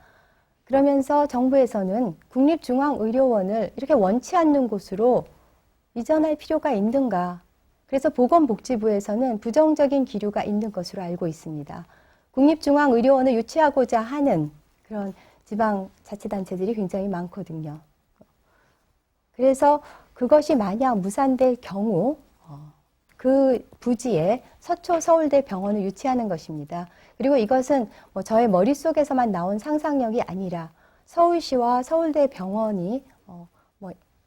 그러면서 정부에서는 국립중앙의료원을 이렇게 원치 않는 곳으로 이전할 필요가 있는가? 그래서 보건복지부에서는 부정적인 기류가 있는 것으로 알고 있습니다. 국립중앙의료원을 유치하고자 하는 그런 지방자치단체들이 굉장히 많거든요. 그래서 그것이 만약 무산될 경우 그 부지에 서초 서울대 병원을 유치하는 것입니다. 그리고 이것은 저의 머릿속에서만 나온 상상력이 아니라 서울시와 서울대 병원이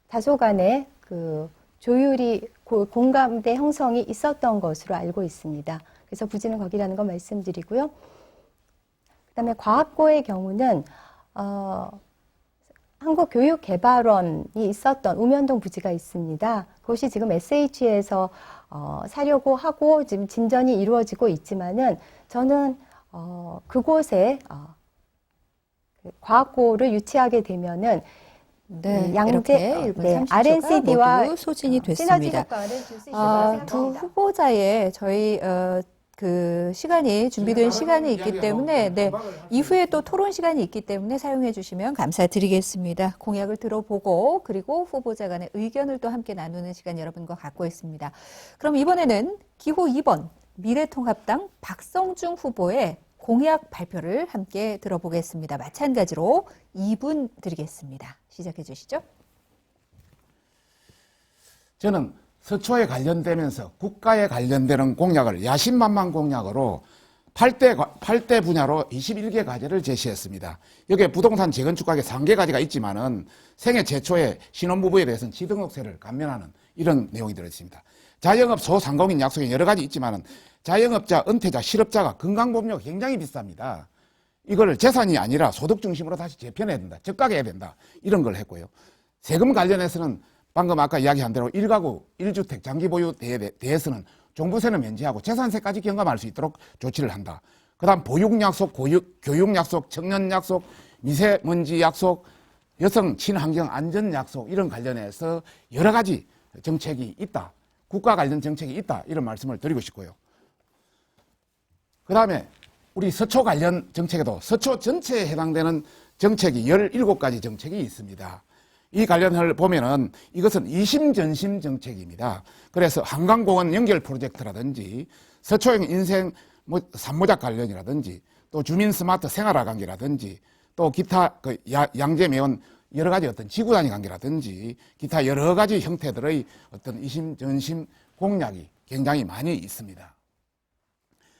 다소간의 그 조율이 공감대 형성이 있었던 것으로 알고 있습니다. 그래서 부지는 거기라는 거 말씀드리고요. 그다음에 과학고의 경우는 한국교육개발원이 있었던 우면동 부지가 있습니다. 그것이 지금 SH에서 사려고 하고 지금 진전이 이루어지고 있지만은 저는 그곳에 과학고를 유치하게 되면은 양재 RNCD와 소진이 됐습니다. 시너지 효과를 줄 수 있을 거라 생각합니다. 두 후보자의 저희 그 시간이 준비된 시간이 있기 때문에 이후에 또 토론 시간이 있기 때문에 사용해 주시면 감사드리겠습니다. 공약을 들어보고 그리고 후보자 간의 의견을 또 함께 나누는 시간 여러분과 갖고 있습니다. 그럼 이번에는 기호 2번 미래통합당 박성중 후보의 공약 발표를 함께 들어보겠습니다. 마찬가지로 2분 드리겠습니다. 시작해 주시죠. 저는 서초에 관련되면서 국가에 관련되는 공약을 야심만만 공약으로 8대 분야로 21개 과제를 제시했습니다. 여기에 부동산 재건축 가게 3개 과제가 있지만은 생애 최초의 신혼부부에 대해서는 취등록세를 감면하는 이런 내용이 들어있습니다. 자영업 소상공인 약속에 여러 가지 있지만은 자영업자, 은퇴자, 실업자가 건강보험료가 굉장히 비쌉니다. 이걸 재산이 아니라 소득 중심으로 다시 재편해야 된다. 적각해야 된다. 이런 걸 했고요. 세금 관련해서는 방금 아까 이야기한 대로 1가구 1주택 장기 보유대에 대해서는 종부세는 면제하고 재산세까지 경감할 수 있도록 조치를 한다. 그 다음 보육약속, 교육약속, 청년약속, 미세먼지 약속, 여성 친환경 안전 약속 이런 관련해서 여러 가지 정책이 있다. 국가 관련 정책이 있다. 이런 말씀을 드리고 싶고요. 그 다음에 우리 서초 관련 정책에도 서초 전체에 해당되는 정책이 17가지 정책이 있습니다. 이 관련을 보면은 이것은 이심전심 정책입니다. 그래서 한강공원 연결 프로젝트라든지 서초형 인생 산모작 관련이라든지 또 주민 스마트 생활화 관계라든지 또 기타 양재 매원 여러 가지 어떤 지구 단위 관계라든지 기타 여러 가지 형태들의 어떤 이심전심 공약이 굉장히 많이 있습니다.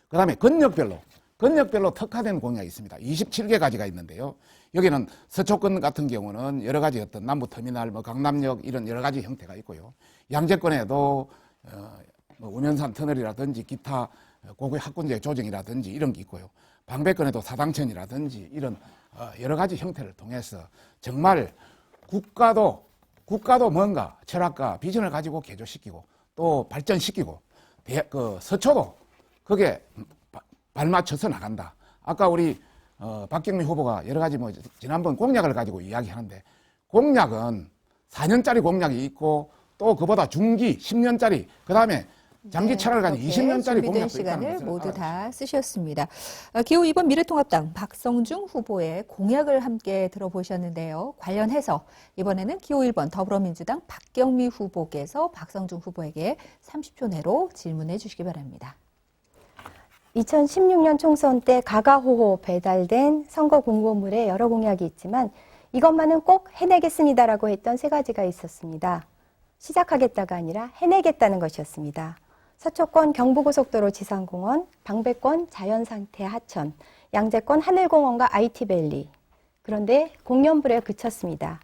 그 다음에 권역별로 특화된 공약이 있습니다. 27개 가지가 있는데요. 여기는 서초권 같은 경우는 여러 가지 어떤 남부터미널, 강남역 이런 여러 가지 형태가 있고요. 양재권에도 우면산 터널이라든지 기타 고교 학군지의 조정이라든지 이런 게 있고요. 방배권에도 사당천이라든지 이런 여러 가지 형태를 통해서 정말 국가도 뭔가 철학과 비전을 가지고 개조시키고 또 발전시키고 서초도 그게 발맞춰서 나간다. 아까 우리 박경미 후보가 여러 가지 지난번 공약을 가지고 이야기하는데 공약은 4년짜리 공약이 있고 또 그보다 중기 10년짜리 그다음에 장기 철학을 가진 20년짜리 공약도 시간을 있다는 모두 것을 다 쓰셨습니다. 기호 2번 미래통합당 박성중 후보의 공약을 함께 들어보셨는데요. 관련해서 이번에는 기호 1번 더불어민주당 박경미 후보께서 박성중 후보에게 30초 내로 질문해 주시기 바랍니다. 2016년 총선 때 가가호호 배달된 선거 공보물에 여러 공약이 있지만 이것만은 꼭 해내겠습니다라고 했던 세 가지가 있었습니다. 시작하겠다가 아니라 해내겠다는 것이었습니다. 서초권 경부고속도로 지상공원, 방배권 자연상태 하천, 양재권 하늘공원과 IT밸리. 그런데 공연불에 그쳤습니다.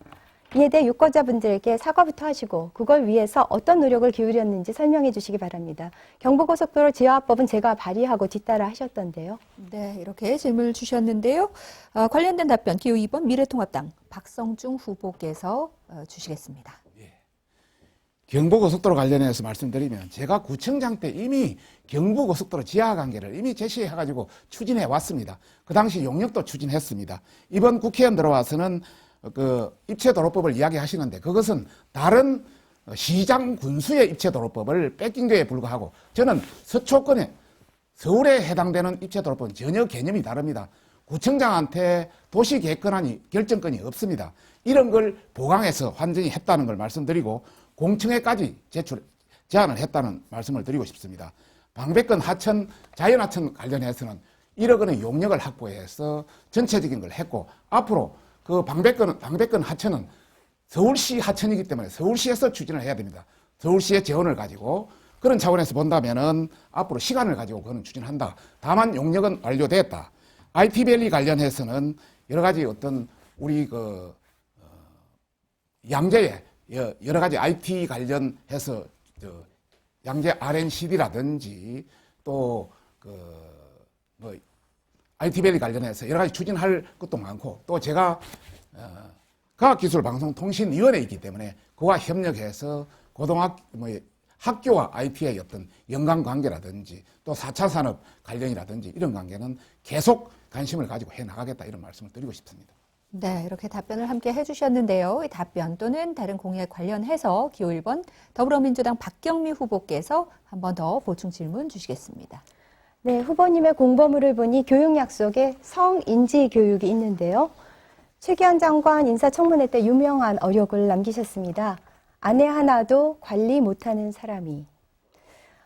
이에 대해 유권자분들에게 사과부터 하시고 그걸 위해서 어떤 노력을 기울였는지 설명해 주시기 바랍니다. 경부고속도로 지하화법은 제가 발의하고 뒤따라 하셨던데요. 네, 이렇게 질문을 주셨는데요. 관련된 답변 기호 2번 미래통합당 박성중 후보께서 주시겠습니다. 경부고속도로 관련해서 말씀드리면 제가 구청장 때 이미 경부고속도로 지하 관계를 이미 제시해가지고 추진해 왔습니다. 그 당시 용역도 추진했습니다. 이번 국회의원 들어와서는 입체도로법을 이야기하시는데 그것은 다른 시장 군수의 입체도로법을 뺏긴 거에 불과하고 저는 서초권에 서울에 해당되는 입체도로법은 전혀 개념이 다릅니다. 구청장한테 도시계획권이 결정권이 없습니다. 이런 걸 보강해서 완전히 했다는 걸 말씀드리고 공청회까지 제안을 했다는 말씀을 드리고 싶습니다. 방배권 하천, 자연하천 관련해서는 1억 원의 용역을 확보해서 전체적인 걸 했고 앞으로 그 방배권 하천은 서울시 하천이기 때문에 서울시에서 추진을 해야 됩니다. 서울시의 재원을 가지고 그런 차원에서 본다면은 앞으로 시간을 가지고 그거는 추진한다. 다만 용역은 완료됐다. IT밸리 관련해서는 여러 가지 어떤 우리 양재에 여러 가지 IT 관련해서 양재 R&CD라든지 또 IT밸리 관련해서 여러 가지 추진할 것도 많고 또 제가 과학기술방송통신위원회에 있기 때문에 그와 협력해서 학교와 IT의 어떤 연관관계라든지 또 4차 산업 관련이라든지 이런 관계는 계속 관심을 가지고 해나가겠다 이런 말씀을 드리고 싶습니다. 네, 이렇게 답변을 함께 해주셨는데요. 이 답변 또는 다른 공약 관련해서 기호 1번 더불어민주당 박경미 후보께서 한 번 더 보충 질문 주시겠습니다. 네, 후보님의 공보물을 보니 교육 약속에 성인지 교육이 있는데요. 최기현 장관 인사청문회 때 유명한 어록을 남기셨습니다. 아내 하나도 관리 못하는 사람이.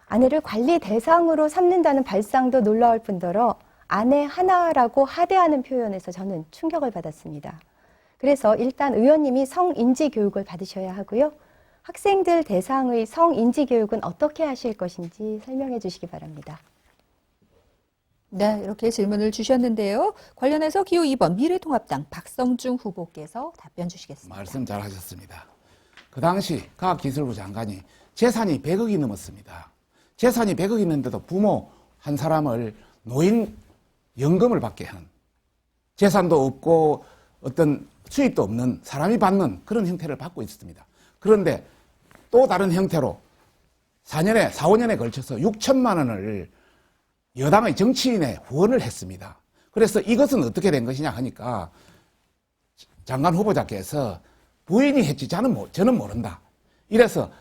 아내를 관리 대상으로 삼는다는 발상도 놀라울 뿐더러 아내 하나라고 하대하는 표현에서 저는 충격을 받았습니다. 그래서 일단 의원님이 성인지 교육을 받으셔야 하고요. 학생들 대상의 성인지 교육은 어떻게 하실 것인지 설명해 주시기 바랍니다. 네, 이렇게 질문을 주셨는데요. 관련해서 기호 2번 미래통합당 박성중 후보께서 답변 주시겠습니다. 말씀 잘하셨습니다. 그 당시 과학기술부 장관이 재산이 100억이 넘었습니다. 재산이 100억이 있는데도 부모 한 사람을 노인 연금을 받게 한, 재산도 없고 어떤 수입도 없는 사람이 받는 그런 형태를 받고 있습니다. 그런데 또 다른 형태로 4, 5년에 걸쳐서 6천만 원을 여당의 정치인에 후원을 했습니다. 그래서 이것은 어떻게 된 것이냐 하니까 장관 후보자께서 부인이 했지 저는 모른다. 이래서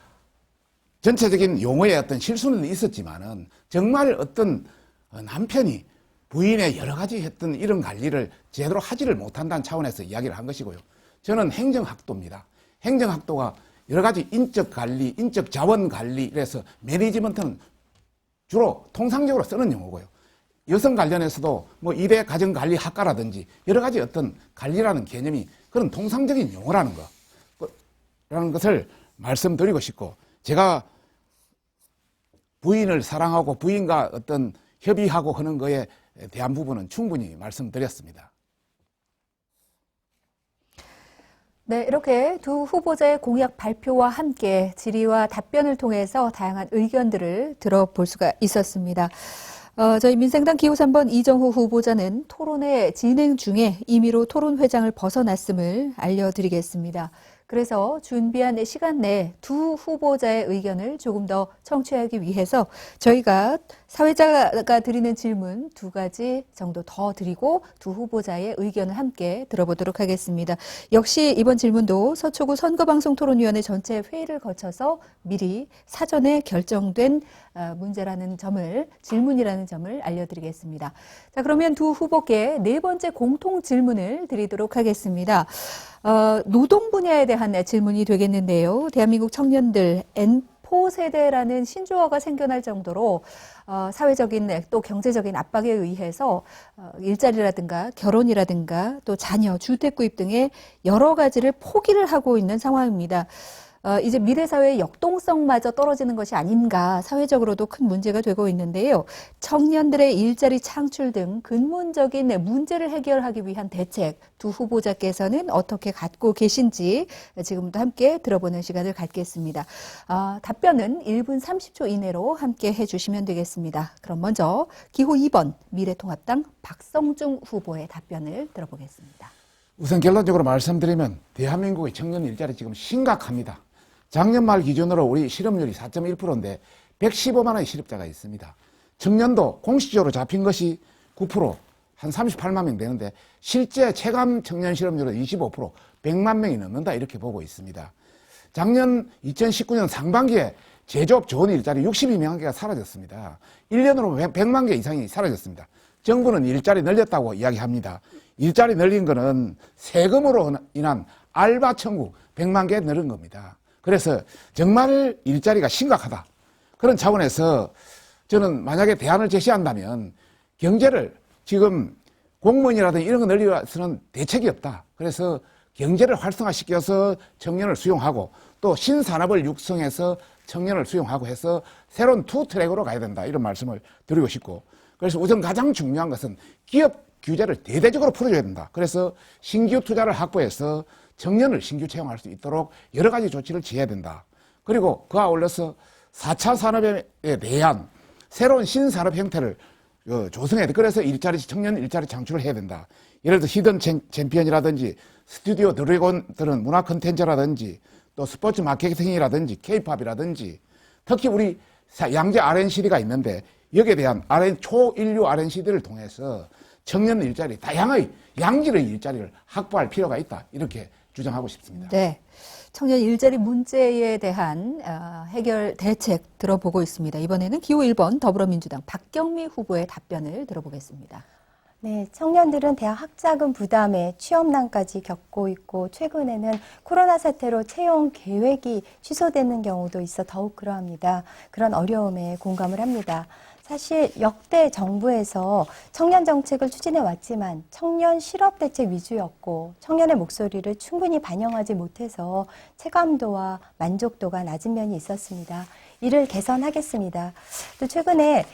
전체적인 용어의 어떤 실수는 있었지만은 정말 어떤 남편이 부인의 여러 가지 했던 이런 관리를 제대로 하지를 못한다는 차원에서 이야기를 한 것이고요. 저는 행정학도입니다. 행정학도가 여러 가지 인적 관리, 인적 자원 관리, 그래서 매니지먼트는 주로 통상적으로 쓰는 용어고요. 여성 관련해서도 뭐 일회 가정관리 학과라든지 여러 가지 어떤 관리라는 개념이 그런 통상적인 용어라는 라는 것을 말씀드리고 싶고, 제가 부인을 사랑하고 부인과 어떤 협의하고 하는 거에 대한 부분은 충분히 말씀드렸습니다. 네, 이렇게 두 후보자의 공약 발표와 함께 질의와 답변을 통해서 다양한 의견들을 들어볼 수가 있었습니다. 저희 민생당 기호 3번 이정후 후보자는 토론회 진행 중에 임의로 토론회장을 벗어났음을 알려드리겠습니다. 그래서 준비한 시간 내에 두 후보자의 의견을 조금 더 청취하기 위해서 저희가 사회자가 드리는 질문 2가지 정도 더 드리고 두 후보자의 의견을 함께 들어보도록 하겠습니다. 역시 이번 질문도 서초구 선거방송토론위원회 전체 회의를 거쳐서 미리 사전에 결정된 질문이라는 점을 알려드리겠습니다. 자, 그러면 두 후보께 4번째 공통 질문을 드리도록 하겠습니다. 노동 분야에 대한 질문이 되겠는데요. 대한민국 청년들 N4 세대라는 신조어가 생겨날 정도로 사회적인 또 경제적인 압박에 의해서 일자리라든가 결혼이라든가 또 자녀, 주택 구입 등의 여러 가지를 포기를 하고 있는 상황입니다. 이제 미래사회의 역동성마저 떨어지는 것이 아닌가 사회적으로도 큰 문제가 되고 있는데요. 청년들의 일자리 창출 등 근본적인 문제를 해결하기 위한 대책 두 후보자께서는 어떻게 갖고 계신지 지금도 함께 들어보는 시간을 갖겠습니다. 답변은 1분 30초 이내로 함께 해주시면 되겠습니다. 그럼 먼저 기호 2번 미래통합당 박성중 후보의 답변을 들어보겠습니다. 우선 결론적으로 말씀드리면 대한민국의 청년 일자리 지금 심각합니다. 작년 말 기준으로 우리 실업률이 4.1%인데 115만 원의 실업자가 있습니다. 청년도 공식적으로 잡힌 것이 9%, 한 38만 명 되는데 실제 체감 청년 실업률은 25%, 100만 명이 넘는다 이렇게 보고 있습니다. 작년 2019년 상반기에 제조업 좋은 일자리 62만 개가 사라졌습니다. 1년으로 100만 개 이상이 사라졌습니다. 정부는 일자리 늘렸다고 이야기합니다. 일자리 늘린 거는 세금으로 인한 알바 천국 100만 개 늘은 겁니다. 그래서 정말 일자리가 심각하다. 그런 차원에서 저는 만약에 대안을 제시한다면 경제를 지금 공무원이라든지 이런 거 늘려서는 대책이 없다. 그래서 경제를 활성화시켜서 청년을 수용하고 또 신산업을 육성해서 청년을 수용하고 해서 새로운 투 트랙으로 가야 된다. 이런 말씀을 드리고 싶고, 그래서 우선 가장 중요한 것은 기업 규제를 대대적으로 풀어줘야 된다. 그래서 신규 투자를 확보해서 청년을 신규 채용할 수 있도록 여러 가지 조치를 취해야 된다. 그리고 그와 어울려서 4차 산업에 대한 새로운 신산업 형태를 조성해야 돼. 그래서 청년 일자리 창출을 해야 된다. 예를 들어 히든 챔피언이라든지 스튜디오 드래곤들은 문화 콘텐츠라든지 또 스포츠 마케팅이라든지 케이팝이라든지 특히 우리 양재 R&CD가 있는데 여기에 대한 초인류 R&CD를 통해서 청년 일자리, 다양의 양질의 일자리를 확보할 필요가 있다. 이렇게 주장하고 싶습니다. 네. 청년 일자리 문제에 대한 해결 대책 들어보고 있습니다. 이번에는 기호 1번 더불어민주당 박경미 후보의 답변을 들어보겠습니다. 네, 청년들은 대학 학자금 부담에 취업난까지 겪고 있고 최근에는 코로나 사태로 채용 계획이 취소되는 경우도 있어 더욱 그러합니다. 그런 어려움에 공감을 합니다. 사실 역대 정부에서 청년 정책을 추진해 왔지만 청년 실업 대책 위주였고 청년의 목소리를 충분히 반영하지 못해서 체감도와 만족도가 낮은 면이 있었습니다. 이를 개선하겠습니다. 또 최근에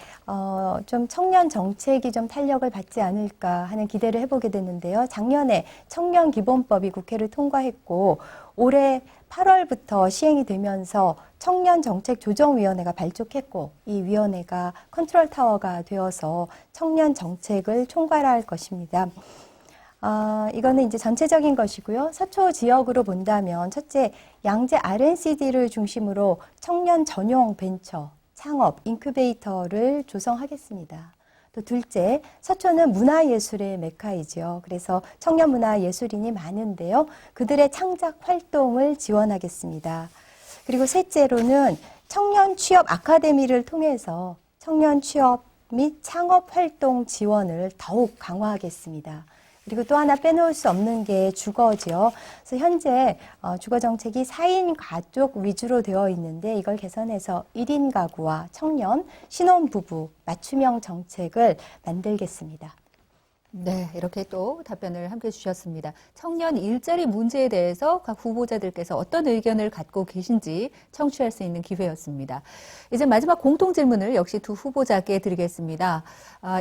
좀 청년 정책이 좀 탄력을 받지 않을까 하는 기대를 해보게 됐는데요. 작년에 청년 기본법이 국회를 통과했고 올해 8월부터 시행이 되면서 청년 정책 조정위원회가 발족했고 이 위원회가 컨트롤 타워가 되어서 청년 정책을 총괄할 것입니다. 이거는 이제 전체적인 것이고요. 서초 지역으로 본다면 첫째, 양재 R&CD를 중심으로 청년 전용 벤처, 창업, 인큐베이터를 조성하겠습니다. 또 둘째, 서초는 문화예술의 메카이죠. 그래서 청년 문화예술인이 많은데요. 그들의 창작 활동을 지원하겠습니다. 그리고 셋째로는 청년 취업 아카데미를 통해서 청년 취업 및 창업 활동 지원을 더욱 강화하겠습니다. 그리고 또 하나 빼놓을 수 없는 게 주거죠. 그래서 현재 주거 정책이 4인 가족 위주로 되어 있는데 이걸 개선해서 1인 가구와 청년, 신혼부부 맞춤형 정책을 만들겠습니다. 네, 이렇게 또 답변을 함께 주셨습니다. 청년 일자리 문제에 대해서 각 후보자들께서 어떤 의견을 갖고 계신지 청취할 수 있는 기회였습니다. 이제 마지막 공통 질문을 역시 두 후보자께 드리겠습니다.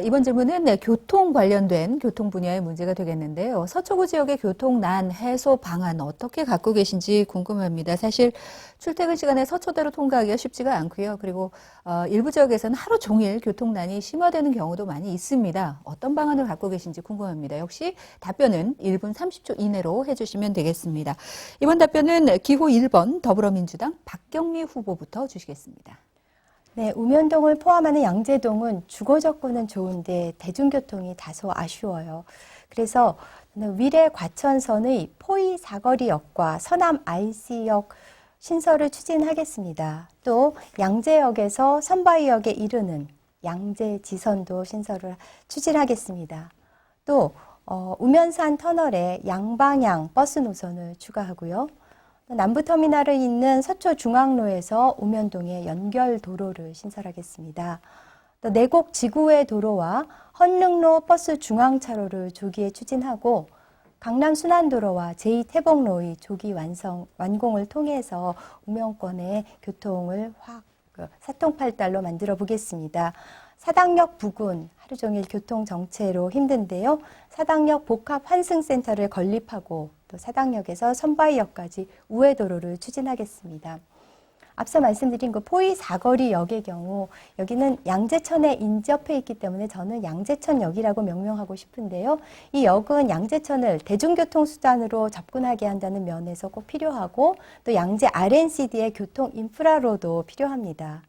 이번 질문은 교통 관련된 교통 분야의 문제가 되겠는데요. 서초구 지역의 교통난 해소 방안 어떻게 갖고 계신지 궁금합니다. 사실 출퇴근 시간에 서초대로 통과하기가 쉽지가 않고요. 그리고 일부 지역에서는 하루 종일 교통난이 심화되는 경우도 많이 있습니다. 어떤 방안을 갖고 계신지 궁금합니다. 역시 답변은 1분 30초 이내로 해주시면 되겠습니다. 이번 답변은 기호 1번 더불어민주당 박경미 후보부터 주시겠습니다. 네, 우면동을 포함하는 양재동은 주거 접근은 좋은데 대중교통이 다소 아쉬워요. 그래서 위례 과천선의 포이 사거리역과 서남 IC역 신설을 추진하겠습니다. 또 양재역에서 선바위역에 이르는 양재 지선도 신설을 추진하겠습니다. 또 우면산 터널에 양방향 버스 노선을 추가하고요. 남부터미널에 있는 서초중앙로에서 우면동에 연결 도로를 신설하겠습니다. 또 내곡 지구의 도로와 헌릉로 버스 중앙차로를 조기에 추진하고 강남 순환도로와 제2태봉로의 조기 완공을 통해서 우명권의 교통을 사통팔달로 만들어 보겠습니다. 사당역 부근 하루 종일 교통 정체로 힘든데요. 사당역 복합 환승센터를 건립하고 또 사당역에서 선바위역까지 우회도로를 추진하겠습니다. 앞서 말씀드린 그 포이 사거리역의 경우 여기는 양재천에 인접해 있기 때문에 저는 양재천역이라고 명명하고 싶은데요. 이 역은 양재천을 대중교통수단으로 접근하게 한다는 면에서 꼭 필요하고 또 양재 R&CD의 교통 인프라로도 필요합니다.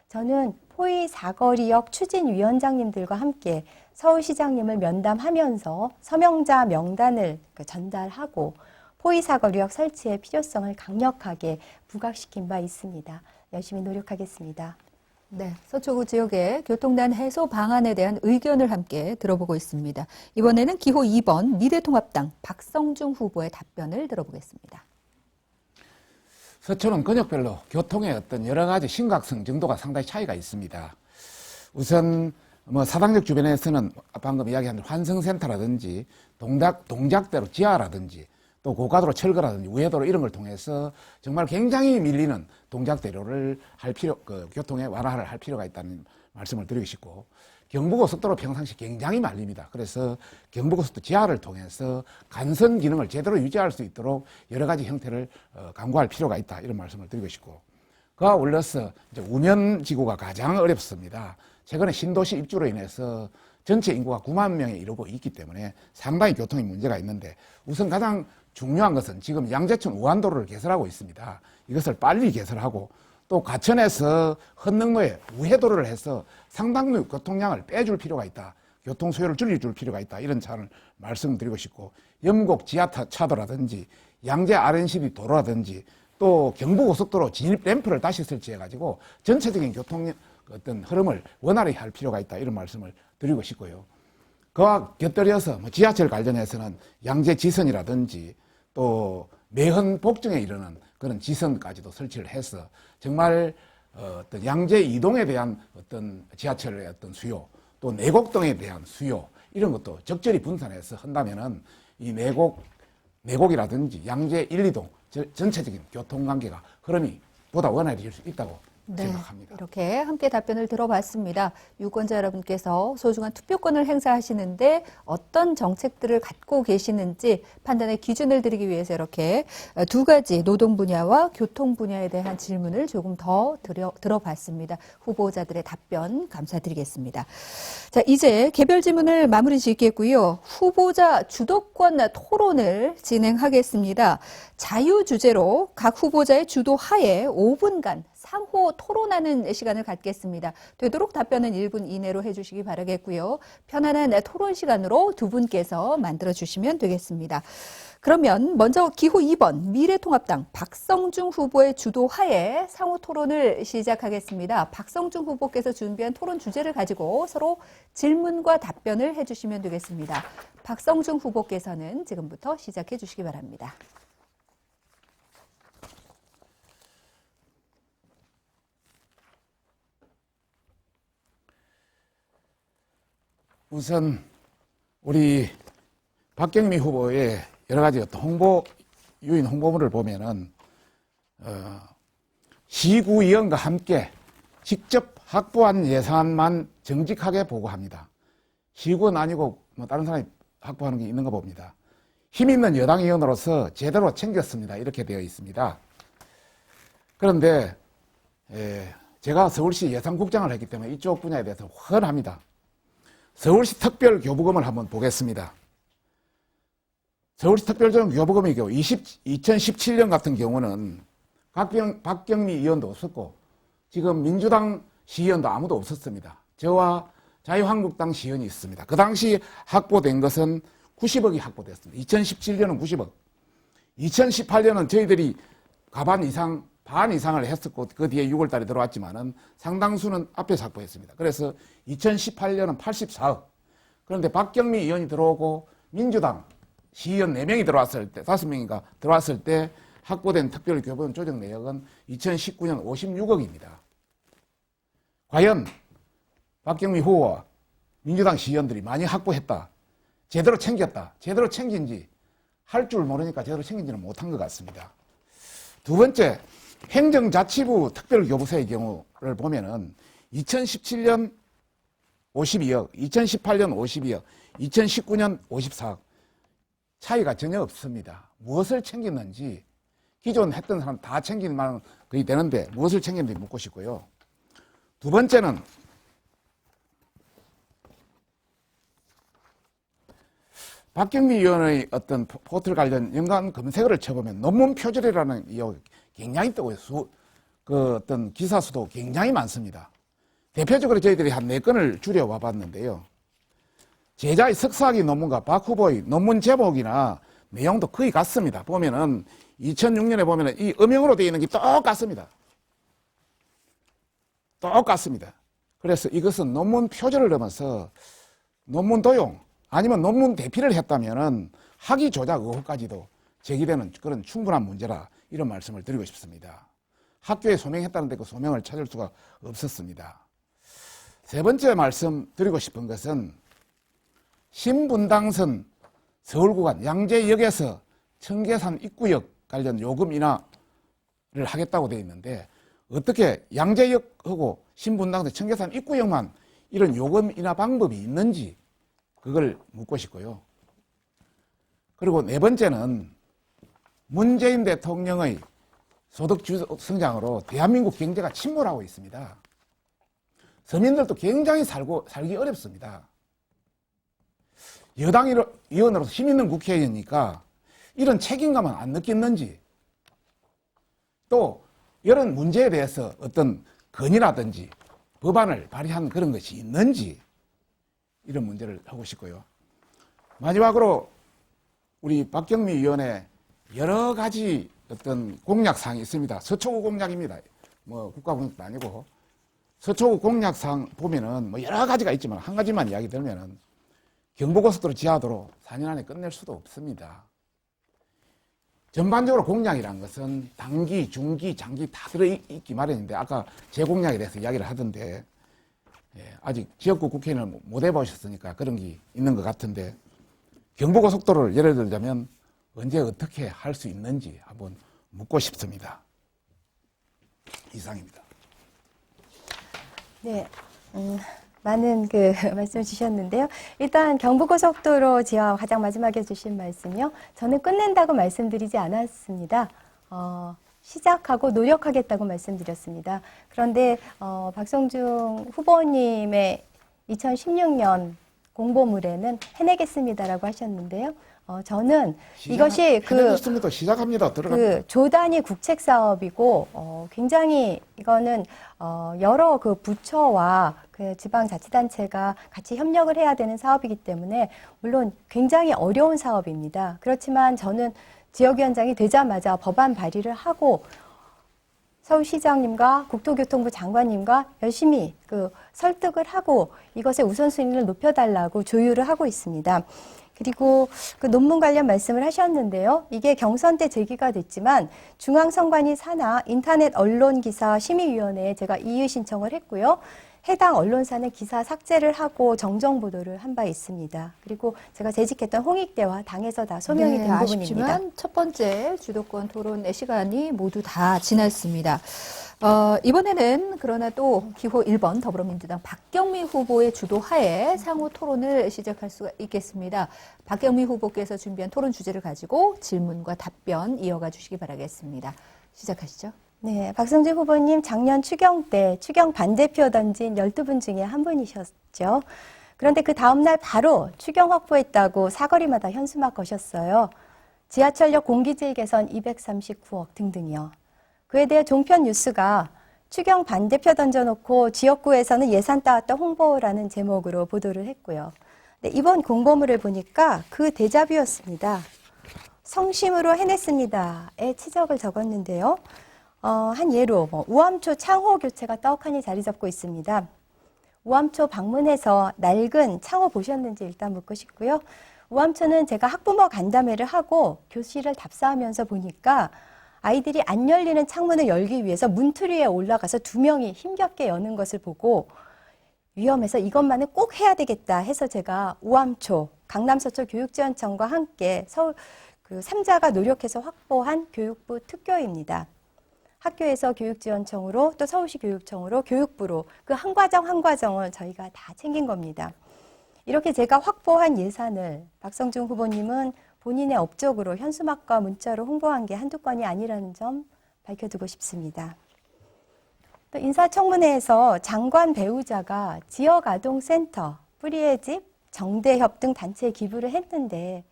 저는 포이 사거리역 추진위원장님들과 함께 서울시장님을 면담하면서 서명자 명단을 전달하고 포이 사거리역 설치의 필요성을 강력하게 부각시킨 바 있습니다. 열심히 노력하겠습니다. 네, 서초구 지역의 교통난 해소 방안에 대한 의견을 함께 들어보고 있습니다. 이번에는 기호 2번 미래통합당 박성중 후보의 답변을 들어보겠습니다. 서초는 근역별로 교통의 어떤 여러 가지 심각성 정도가 상당히 차이가 있습니다. 우선 사당역 주변에서는 방금 이야기한 환승센터라든지 동작대로 지하라든지 또 고가도로 철거라든지 우회도로 이런 걸 통해서 정말 굉장히 밀리는 동작대로를 교통의 완화를 할 필요가 있다는 말씀을 드리고 싶고, 경부고속도로 평상시 굉장히 말립니다. 그래서 경부고속도로 지하를 통해서 간선 기능을 제대로 유지할 수 있도록 여러 가지 형태를 강구할 필요가 있다, 이런 말씀을 드리고 싶고, 그와 올려서 이제 우면지구가 가장 어렵습니다. 최근에 신도시 입주로 인해서 전체 인구가 9만 명에 이르고 있기 때문에 상당히 교통에 문제가 있는데, 우선 가장 중요한 것은 지금 양재천 우한도로를 개설하고 있습니다. 이것을 빨리 개설하고 또 과천에서 헌릉로에 우회도로를 해서 상당히 교통량을 빼줄 필요가 있다. 교통 수요를 줄여줄 필요가 있다. 이런 차를 말씀드리고 싶고, 염곡 지하차도라든지 양재 R&CD 도로라든지 또 경부고속도로 진입 램프를 다시 설치해가지고 전체적인 교통 어떤 흐름을 원활히 할 필요가 있다. 이런 말씀을 드리고 싶고요. 그와 곁들여서 지하철 관련해서는 양재 지선이라든지 또 매헌 복정에 이르는 그런 지선까지도 설치를 해서 정말 어떤 양재 이동에 대한 어떤 지하철의 어떤 수요, 또 내곡동에 대한 수요, 이런 것도 적절히 분산해서 한다면은 이 내곡이라든지 양재 1, 2동 전체적인 교통관계가 흐름이 보다 원활해질 수 있다고 생각합니다. 이렇게 함께 답변을 들어봤습니다. 유권자 여러분께서 소중한 투표권을 행사하시는데 어떤 정책들을 갖고 계시는지 판단의 기준을 드리기 위해서 이렇게 두 가지 노동 분야와 교통 분야에 대한 질문을 조금 더 들어봤습니다. 후보자들의 답변 감사드리겠습니다. 자, 이제 개별 질문을 마무리 짓겠고요. 후보자 주도권 토론을 진행하겠습니다. 자유 주제로 각 후보자의 주도 하에 5분간 상호 토론하는 시간을 갖겠습니다. 되도록 답변은 1분 이내로 해주시기 바라겠고요. 편안한 토론 시간으로 두 분께서 만들어주시면 되겠습니다. 그러면 먼저 기호 2번 미래통합당 박성중 후보의 주도하에 상호 토론을 시작하겠습니다. 박성중 후보께서 준비한 토론 주제를 가지고 서로 질문과 답변을 해주시면 되겠습니다. 박성중 후보께서는 지금부터 시작해 주시기 바랍니다. 우선 우리 박경미 후보의 여러 가지 어떤 유인 홍보물을 보면은 시구위원과 함께 직접 확보한 예산만 정직하게 보고합니다. 시구는 아니고 뭐 다른 사람이 확보하는 게 있는 거 봅니다. 힘 있는 여당 의원으로서 제대로 챙겼습니다. 이렇게 되어 있습니다. 그런데 제가 서울시 예산국장을 했기 때문에 이쪽 분야에 대해서 훤합니다. 서울시 특별교부금을 한번 보겠습니다. 서울시 특별교부금의 경우 2017년 같은 경우는 박경미 의원도 없었고 지금 민주당 시의원도 아무도 없었습니다. 저와 자유한국당 시의원이 있습니다. 그 당시 확보된 것은 90억이 확보됐습니다. 2017년은 90억. 2018년은 저희들이 반 이상을 했었고 그 뒤에 6월 달에 들어왔지만은 상당수는 앞에서 확보했습니다. 그래서 2018년은 84억. 그런데 박경미 의원이 들어오고 민주당 시의원 4명이 들어왔을 때, 5명인가 들어왔을 때 확보된 특별교부금 조정 내역은 2019년 56억입니다. 과연 박경미 후보와 민주당 시의원들이 많이 확보했다. 제대로 챙겼다. 제대로 챙긴지 할 줄 모르니까 제대로 챙긴지는 못한 것 같습니다. 두 번째, 행정자치부 특별교부세의 경우를 보면은 2017년 52억, 2018년 52억, 2019년 54억. 차이가 전혀 없습니다. 무엇을 챙겼는지 기존 했던 사람 다 챙길 만은 거의 되는데 무엇을 챙겼는지 묻고 싶고요. 두 번째는 박경미 의원의 어떤 포털 관련 연관 검색어를 쳐보면 논문 표절이라는 의혹이 굉장히 뜨고 그 어떤 기사 수도 굉장히 많습니다. 대표적으로 저희들이 한 4건을 줄여와 봤는데요. 제자의 석사학위 논문과 박 후보의 논문 제목이나 내용도 거의 같습니다. 보면은 2006년에 보면은 이 음영으로 되어 있는 게 똑같습니다. 똑같습니다. 그래서 이것은 논문 표절을 넘어서 논문 도용 아니면 논문 대피를 했다면은 학위 조작 의혹까지도 제기되는 그런 충분한 문제라 이런 말씀을 드리고 싶습니다. 학교에 소명했다는데 그 소명을 찾을 수가 없었습니다. 세 번째 말씀 드리고 싶은 것은 신분당선 서울구간 양재역에서 청계산 입구역 관련 요금 인하를 하겠다고 되어 있는데 어떻게 양재역하고 신분당선 청계산 입구역만 이런 요금 인하 방법이 있는지 그걸 묻고 싶고요. 그리고 네 번째는 문재인 대통령의 소득 성장으로 대한민국 경제가 침몰하고 있습니다. 서민들도 굉장히 살기 어렵습니다. 여당 의원으로서 힘 있는 국회의원이니까 이런 책임감은 안 느꼈는지 또 이런 문제에 대해서 어떤 건의라든지 법안을 발의한 그런 것이 있는지 이런 문제를 하고 싶고요. 마지막으로 우리 박경미 의원의 여러 가지 어떤 공약사항이 있습니다. 서초구 공약입니다. 뭐 국가 공약도 아니고 서초구 공약사항 보면은 뭐 여러 가지가 있지만 한 가지만 이야기 들면은 경부고속도로 지하도로 4년 안에 끝낼 수도 없습니다. 전반적으로 공약이라는 것은 단기, 중기, 장기 다 들어있기 마련인데 아까 재공약에 대해서 이야기를 하던데 아직 지역구 국회의원을 못 해보셨으니까 그런 게 있는 것 같은데 경부고속도로를 예를 들자면 언제 어떻게 할 수 있는지 한번 묻고 싶습니다. 이상입니다. 네, 많은 말씀을 주셨는데요. 일단 경부고속도로 지역 가장 마지막에 주신 말씀이요. 저는 끝낸다고 말씀드리지 않았습니다. 시작하고 노력하겠다고 말씀드렸습니다. 그런데 박성중 후보님의 2016년 공보물에는 해내겠습니다라고 하셨는데요. 저는 이것이 시작합니다. 조단위 국책 사업이고 굉장히 이거는 여러 부처와 지방자치단체가 같이 협력을 해야 되는 사업이기 때문에 물론 굉장히 어려운 사업입니다. 그렇지만 저는 지역위원장이 되자마자 법안 발의를 하고 서울시장님과 국토교통부 장관님과 열심히 설득을 하고 이것의 우선순위를 높여달라고 조율을 하고 있습니다. 그리고 논문 관련 말씀을 하셨는데요. 이게 경선 때 제기가 됐지만 중앙선관위 산하 인터넷 언론기사 심의위원회에 제가 이의 신청을 했고요. 해당 언론사는 기사 삭제를 하고 정정 보도를 한 바 있습니다. 그리고 제가 재직했던 홍익대와 당에서 다 소명이 된 부분입니다. 아쉽지만 첫 번째 주도권 토론의 시간이 모두 다 지났습니다. 이번에는 그러나 또 기호 1번 더불어민주당 박경미 후보의 주도하에 상호 토론을 시작할 수가 있겠습니다. 박경미 후보께서 준비한 토론 주제를 가지고 질문과 답변 이어가 주시기 바라겠습니다. 시작하시죠. 네, 박성준 후보님 작년 추경 때 추경 반대표 던진 12분 중에 한 분이셨죠. 그런데 그 다음날 바로 추경 확보했다고 사거리마다 현수막 거셨어요. 지하철역 공기질 개선 239억 등등이요. 그에 대해 종편 뉴스가 추경 반대표 던져놓고 지역구에서는 예산 따왔다 홍보라는 제목으로 보도를 했고요. 네, 이번 공보물을 보니까 그 데자뷰였습니다. 성심으로 해냈습니다의 치적을 적었는데요. 한 예로 우암초 창호 교체가 떡하니 자리 잡고 있습니다. 우암초 방문해서 낡은 창호 보셨는지 일단 묻고 싶고요. 우암초는 제가 학부모 간담회를 하고 교실을 답사하면서 보니까 아이들이 안 열리는 창문을 열기 위해서 문틀 위에 올라가서 2명이 힘겹게 여는 것을 보고 위험해서 이것만은 꼭 해야 되겠다 해서 제가 우암초, 강남서초 교육지원청과 함께 서울 3자가 노력해서 확보한 교육부 특교입니다. 학교에서 교육지원청으로 또 서울시 교육청으로 교육부로 그 한 과정 한 과정을 저희가 다 챙긴 겁니다. 이렇게 제가 확보한 예산을 박성중 후보님은 본인의 업적으로 현수막과 문자로 홍보한 게 한두 건이 아니라는 점 밝혀두고 싶습니다. 또 인사청문회에서 장관 배우자가 지역아동센터, 뿌리의 집, 정대협 등 단체에 기부를 했는데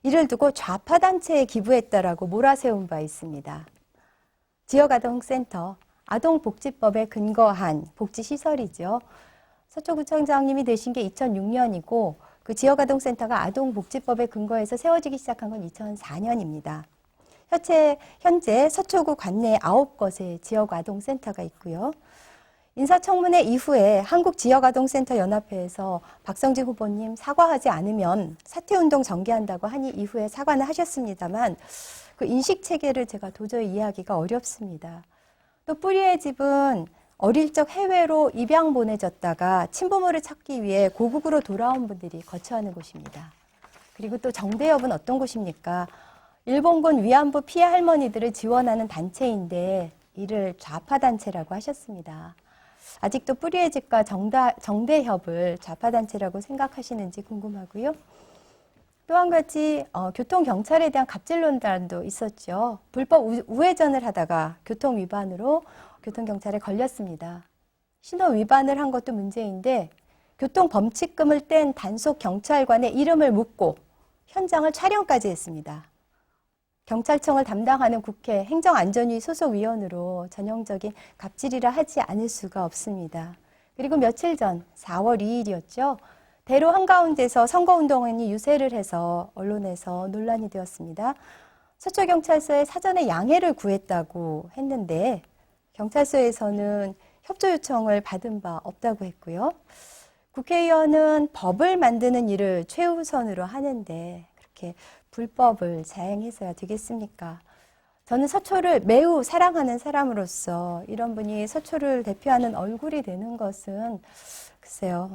이를 두고 좌파 단체에 기부했다라고 몰아세운 바 있습니다. 지역아동센터, 아동복지법에 근거한 복지시설이죠. 서초구청장님이 되신 게 2006년이고 그 지역아동센터가 아동복지법에 근거해서 세워지기 시작한 건 2004년입니다. 현재 서초구 관내에 9곳의 지역아동센터가 있고요. 인사청문회 이후에 한국지역아동센터 연합회에서 박성진 후보님 사과하지 않으면 사퇴운동 전개한다고 하니 이후에 사과는 하셨습니다만 그 인식체계를 제가 도저히 이해하기가 어렵습니다. 또 뿌리의 집은 어릴 적 해외로 입양 보내졌다가 친부모를 찾기 위해 고국으로 돌아온 분들이 거처하는 곳입니다. 그리고 또 정대협은 어떤 곳입니까? 일본군 위안부 피해 할머니들을 지원하는 단체인데 이를 좌파 단체라고 하셨습니다. 아직도 뿌리의 집과 정대협을 좌파 단체라고 생각하시는지 궁금하고요. 또 한 가지 교통경찰에 대한 갑질론단도 있었죠. 불법 우회전을 하다가 교통위반으로 교통경찰에 걸렸습니다. 신호 위반을 한 것도 문제인데 교통범칙금을 뗀 단속경찰관의 이름을 묻고 현장을 촬영까지 했습니다. 경찰청을 담당하는 국회 행정안전위 소속위원으로 전형적인 갑질이라 하지 않을 수가 없습니다. 그리고 며칠 전 4월 2일이었죠. 대로 한가운데서 선거운동원이 유세를 해서 언론에서 논란이 되었습니다. 서초경찰서에 사전에 양해를 구했다고 했는데 경찰서에서는 협조 요청을 받은 바 없다고 했고요. 국회의원은 법을 만드는 일을 최우선으로 하는데 그렇게 불법을 자행해서야 되겠습니까? 저는 서초를 매우 사랑하는 사람으로서 이런 분이 서초를 대표하는 얼굴이 되는 것은 글쎄요,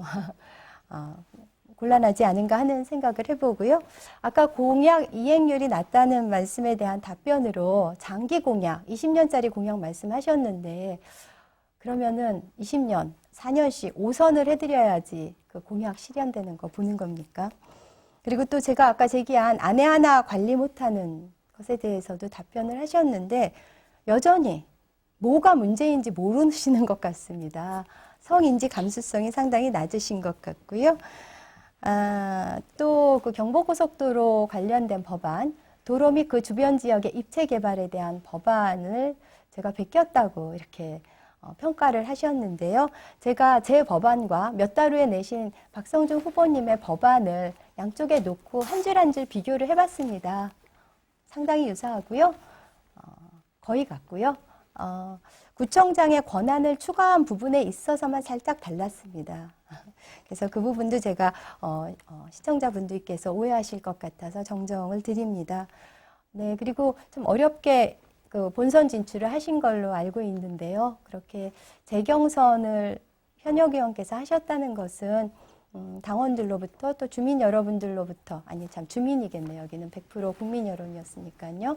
곤란하지 않은가 하는 생각을 해보고요. 아까 공약 이행률이 낮다는 말씀에 대한 답변으로 장기 공약, 20년짜리 공약 말씀하셨는데 그러면은 20년, 4년씩 5선을 해드려야지 그 공약 실현되는 거 보는 겁니까? 그리고 또 제가 아까 제기한 아내 하나 관리 못하는 것에 대해서도 답변을 하셨는데 여전히 뭐가 문제인지 모르시는 것 같습니다. 성인지 감수성이 상당히 낮으신 것 같고요. 또 그 경부고속도로 관련된 법안, 도로 및 그 주변 지역의 입체 개발에 대한 법안을 제가 베꼈다고 이렇게 평가를 하셨는데요. 제가 제 법안과 몇 달 후에 내신 박성준 후보님의 법안을 양쪽에 놓고 한 줄 한 줄 비교를 해봤습니다. 상당히 유사하고요. 거의 같고요. 구청장의 권한을 추가한 부분에 있어서만 살짝 달랐습니다. 그래서 그 부분도 제가 시청자분들께서 오해하실 것 같아서 정정을 드립니다. 네, 그리고 좀 어렵게 그 본선 진출을 하신 걸로 알고 있는데요. 그렇게 재경선을 현역 의원께서 하셨다는 것은 당원들로부터 또 주민 여러분들로부터, 아니 참 주민이겠네요. 여기는 100% 국민 여론이었으니까요.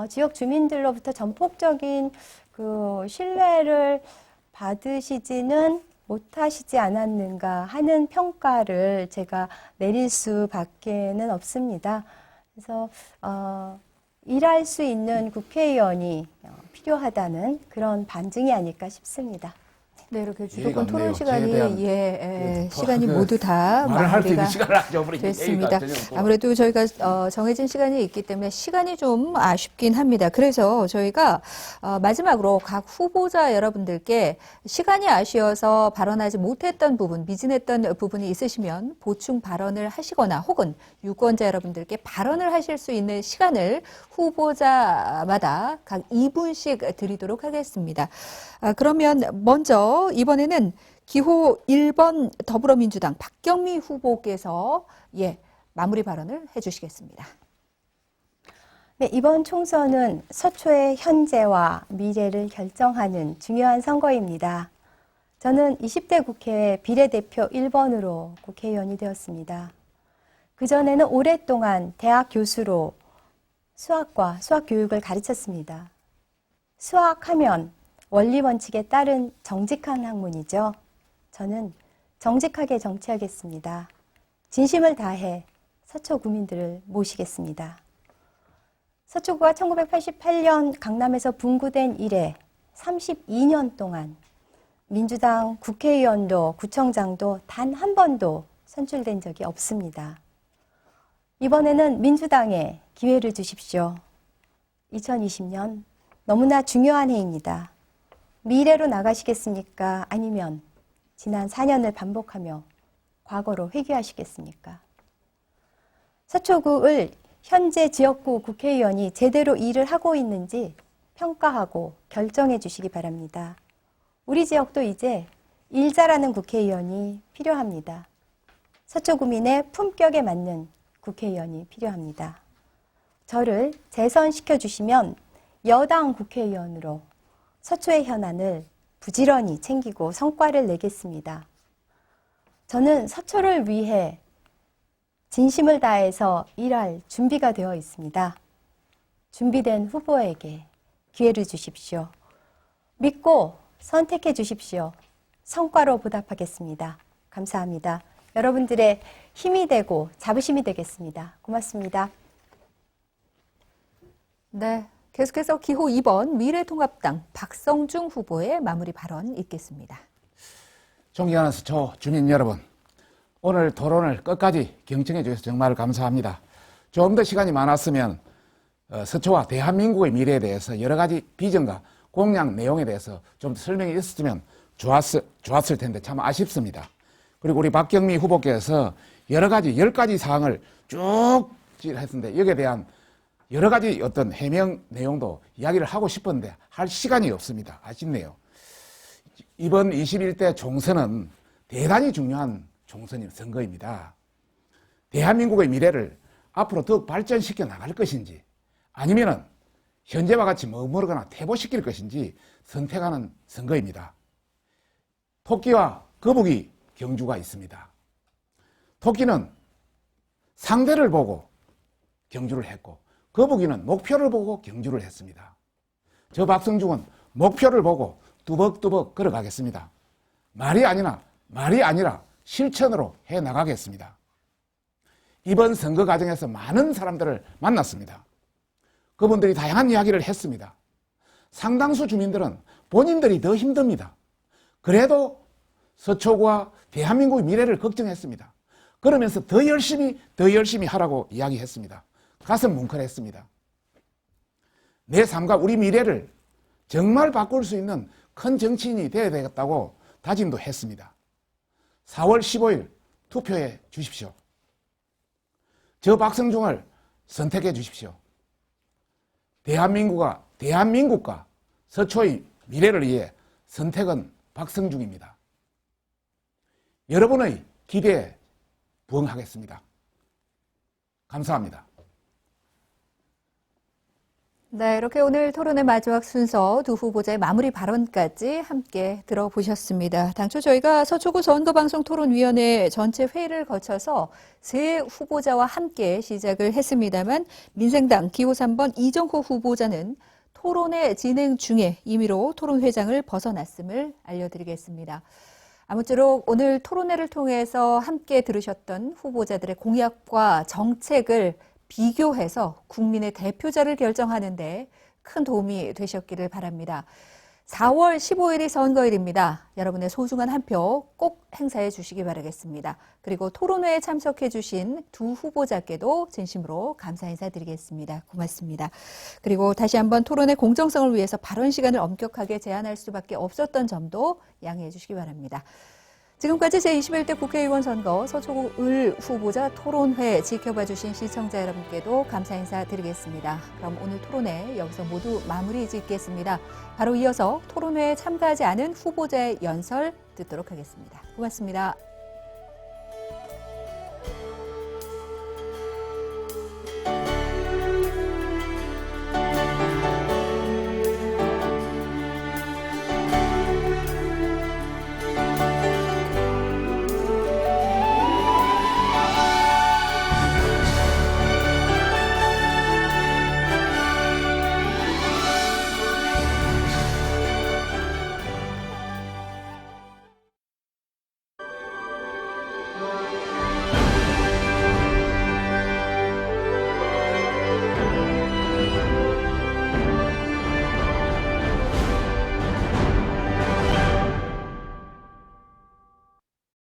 지역 주민들로부터 전폭적인 그 신뢰를 받으시지는 못하시지 않았는가 하는 평가를 제가 내릴 수밖에는 없습니다. 그래서 일할 수 있는 국회의원이 필요하다는 그런 반증이 아닐까 싶습니다. 네, 이렇게 예의가 주도권 토론 없네요. 시간이 제에 시간이 모두 다 말을 할 수 있는 마무리가 시간을 안 줘버리니 됐습니다. 아무래도 저희가 정해진 시간이 있기 때문에 시간이 좀 아쉽긴 합니다. 그래서 저희가 마지막으로 각 후보자 여러분들께 시간이 아쉬워서 발언하지 못했던 부분, 미진했던 부분이 있으시면 보충 발언을 하시거나 혹은 유권자 여러분들께 발언을 하실 수 있는 시간을 후보자마다 각 2분씩 드리도록 하겠습니다. 그러면 먼저 이번에는 기호 1번 더불어민주당 박경미 후보께서 마무리 발언을 해주시겠습니다. 네, 이번 총선은 서초의 현재와 미래를 결정하는 중요한 선거입니다. 저는 20대 국회 비례대표 1번으로 국회의원이 되었습니다. 그전에는 오랫동안 대학 교수로 수학과 수학교육을 가르쳤습니다. 수학하면 원리 원칙에 따른 정직한 학문이죠. 저는 정직하게 정치하겠습니다. 진심을 다해 서초 구민들을 모시겠습니다. 서초구가 1988년 강남에서 분구된 이래 32년 동안 민주당 국회의원도 구청장도 단 한 번도 선출된 적이 없습니다. 이번에는 민주당에 기회를 주십시오. 2020년 너무나 중요한 해입니다. 미래로 나가시겠습니까? 아니면 지난 4년을 반복하며 과거로 회귀하시겠습니까? 서초구를 현재 지역구 국회의원이 제대로 일을 하고 있는지 평가하고 결정해 주시기 바랍니다. 우리 지역도 이제 일 잘하는 국회의원이 필요합니다. 서초구민의 품격에 맞는 국회의원이 필요합니다. 저를 재선시켜 주시면 여당 국회의원으로 서초의 현안을 부지런히 챙기고 성과를 내겠습니다. 저는 서초를 위해 진심을 다해서 일할 준비가 되어 있습니다. 준비된 후보에게 기회를 주십시오. 믿고 선택해 주십시오. 성과로 보답하겠습니다. 감사합니다. 여러분들의 힘이 되고 자부심이 되겠습니다. 고맙습니다. 네. 계속해서 기호 2번 미래통합당 박성중 후보의 마무리 발언 있겠습니다. 존경하는 서초 주민 여러분, 오늘 토론을 끝까지 경청해 주셔서 정말 감사합니다. 좀 더 시간이 많았으면 서초와 대한민국의 미래에 대해서 여러 가지 비전과 공약 내용에 대해서 좀 설명이 있었으면 좋았을 텐데 참 아쉽습니다. 그리고 우리 박경미 후보께서 여러 가지 10가지 사항을 쭉 했는데 여기에 대한 여러 가지 어떤 해명 내용도 이야기를 하고 싶었는데 할 시간이 없습니다. 아쉽네요. 이번 21대 총선은 대단히 중요한 선거입니다. 대한민국의 미래를 앞으로 더 발전시켜 나갈 것인지 아니면은 현재와 같이 머무르거나 퇴보시킬 것인지 선택하는 선거입니다. 토끼와 거북이 경주가 있습니다. 토끼는 상대를 보고 경주를 했고 거북이는 목표를 보고 경주를 했습니다. 저 박성중은 목표를 보고 뚜벅뚜벅 걸어가겠습니다. 말이 아니라 실천으로 해나가겠습니다. 이번 선거 과정에서 많은 사람들을 만났습니다. 그분들이 다양한 이야기를 했습니다. 상당수 주민들은 본인들이 더 힘듭니다. 그래도 서초구와 대한민국의 미래를 걱정했습니다. 그러면서 더 열심히 하라고 이야기했습니다. 가슴 뭉클했습니다. 내 삶과 우리 미래를 정말 바꿀 수 있는 큰 정치인이 되어야 되겠다고 다짐도 했습니다. 4월 15일 투표해 주십시오. 저 박성중을 선택해 주십시오. 대한민국과 서초의 미래를 위해 선택은 박성중입니다. 여러분의 기대에 부응하겠습니다. 감사합니다. 네, 이렇게 오늘 토론의 마지막 순서 두 후보자의 마무리 발언까지 함께 들어보셨습니다. 당초 저희가 서초구 선거방송토론위원회 전체 회의를 거쳐서 세 후보자와 함께 시작을 했습니다만 민생당 기호 3번 이정호 후보자는 토론의 진행 중에 임의로 토론회장을 벗어났음을 알려드리겠습니다. 아무쪼록 오늘 토론회를 통해서 함께 들으셨던 후보자들의 공약과 정책을 비교해서 국민의 대표자를 결정하는 데 큰 도움이 되셨기를 바랍니다. 4월 15일이 선거일입니다. 여러분의 소중한 한 표 꼭 행사해 주시기 바라겠습니다. 그리고 토론회에 참석해 주신 두 후보자께도 진심으로 감사 인사드리겠습니다. 고맙습니다. 그리고 다시 한번 토론의 공정성을 위해서 발언 시간을 엄격하게 제한할 수밖에 없었던 점도 양해해 주시기 바랍니다. 지금까지 제21대 국회의원 선거 서초구 을 후보자 토론회 지켜봐 주신 시청자 여러분께도 감사 인사드리겠습니다. 그럼 오늘 토론회 여기서 모두 마무리 짓겠습니다. 바로 이어서 토론회에 참가하지 않은 후보자의 연설 듣도록 하겠습니다. 고맙습니다.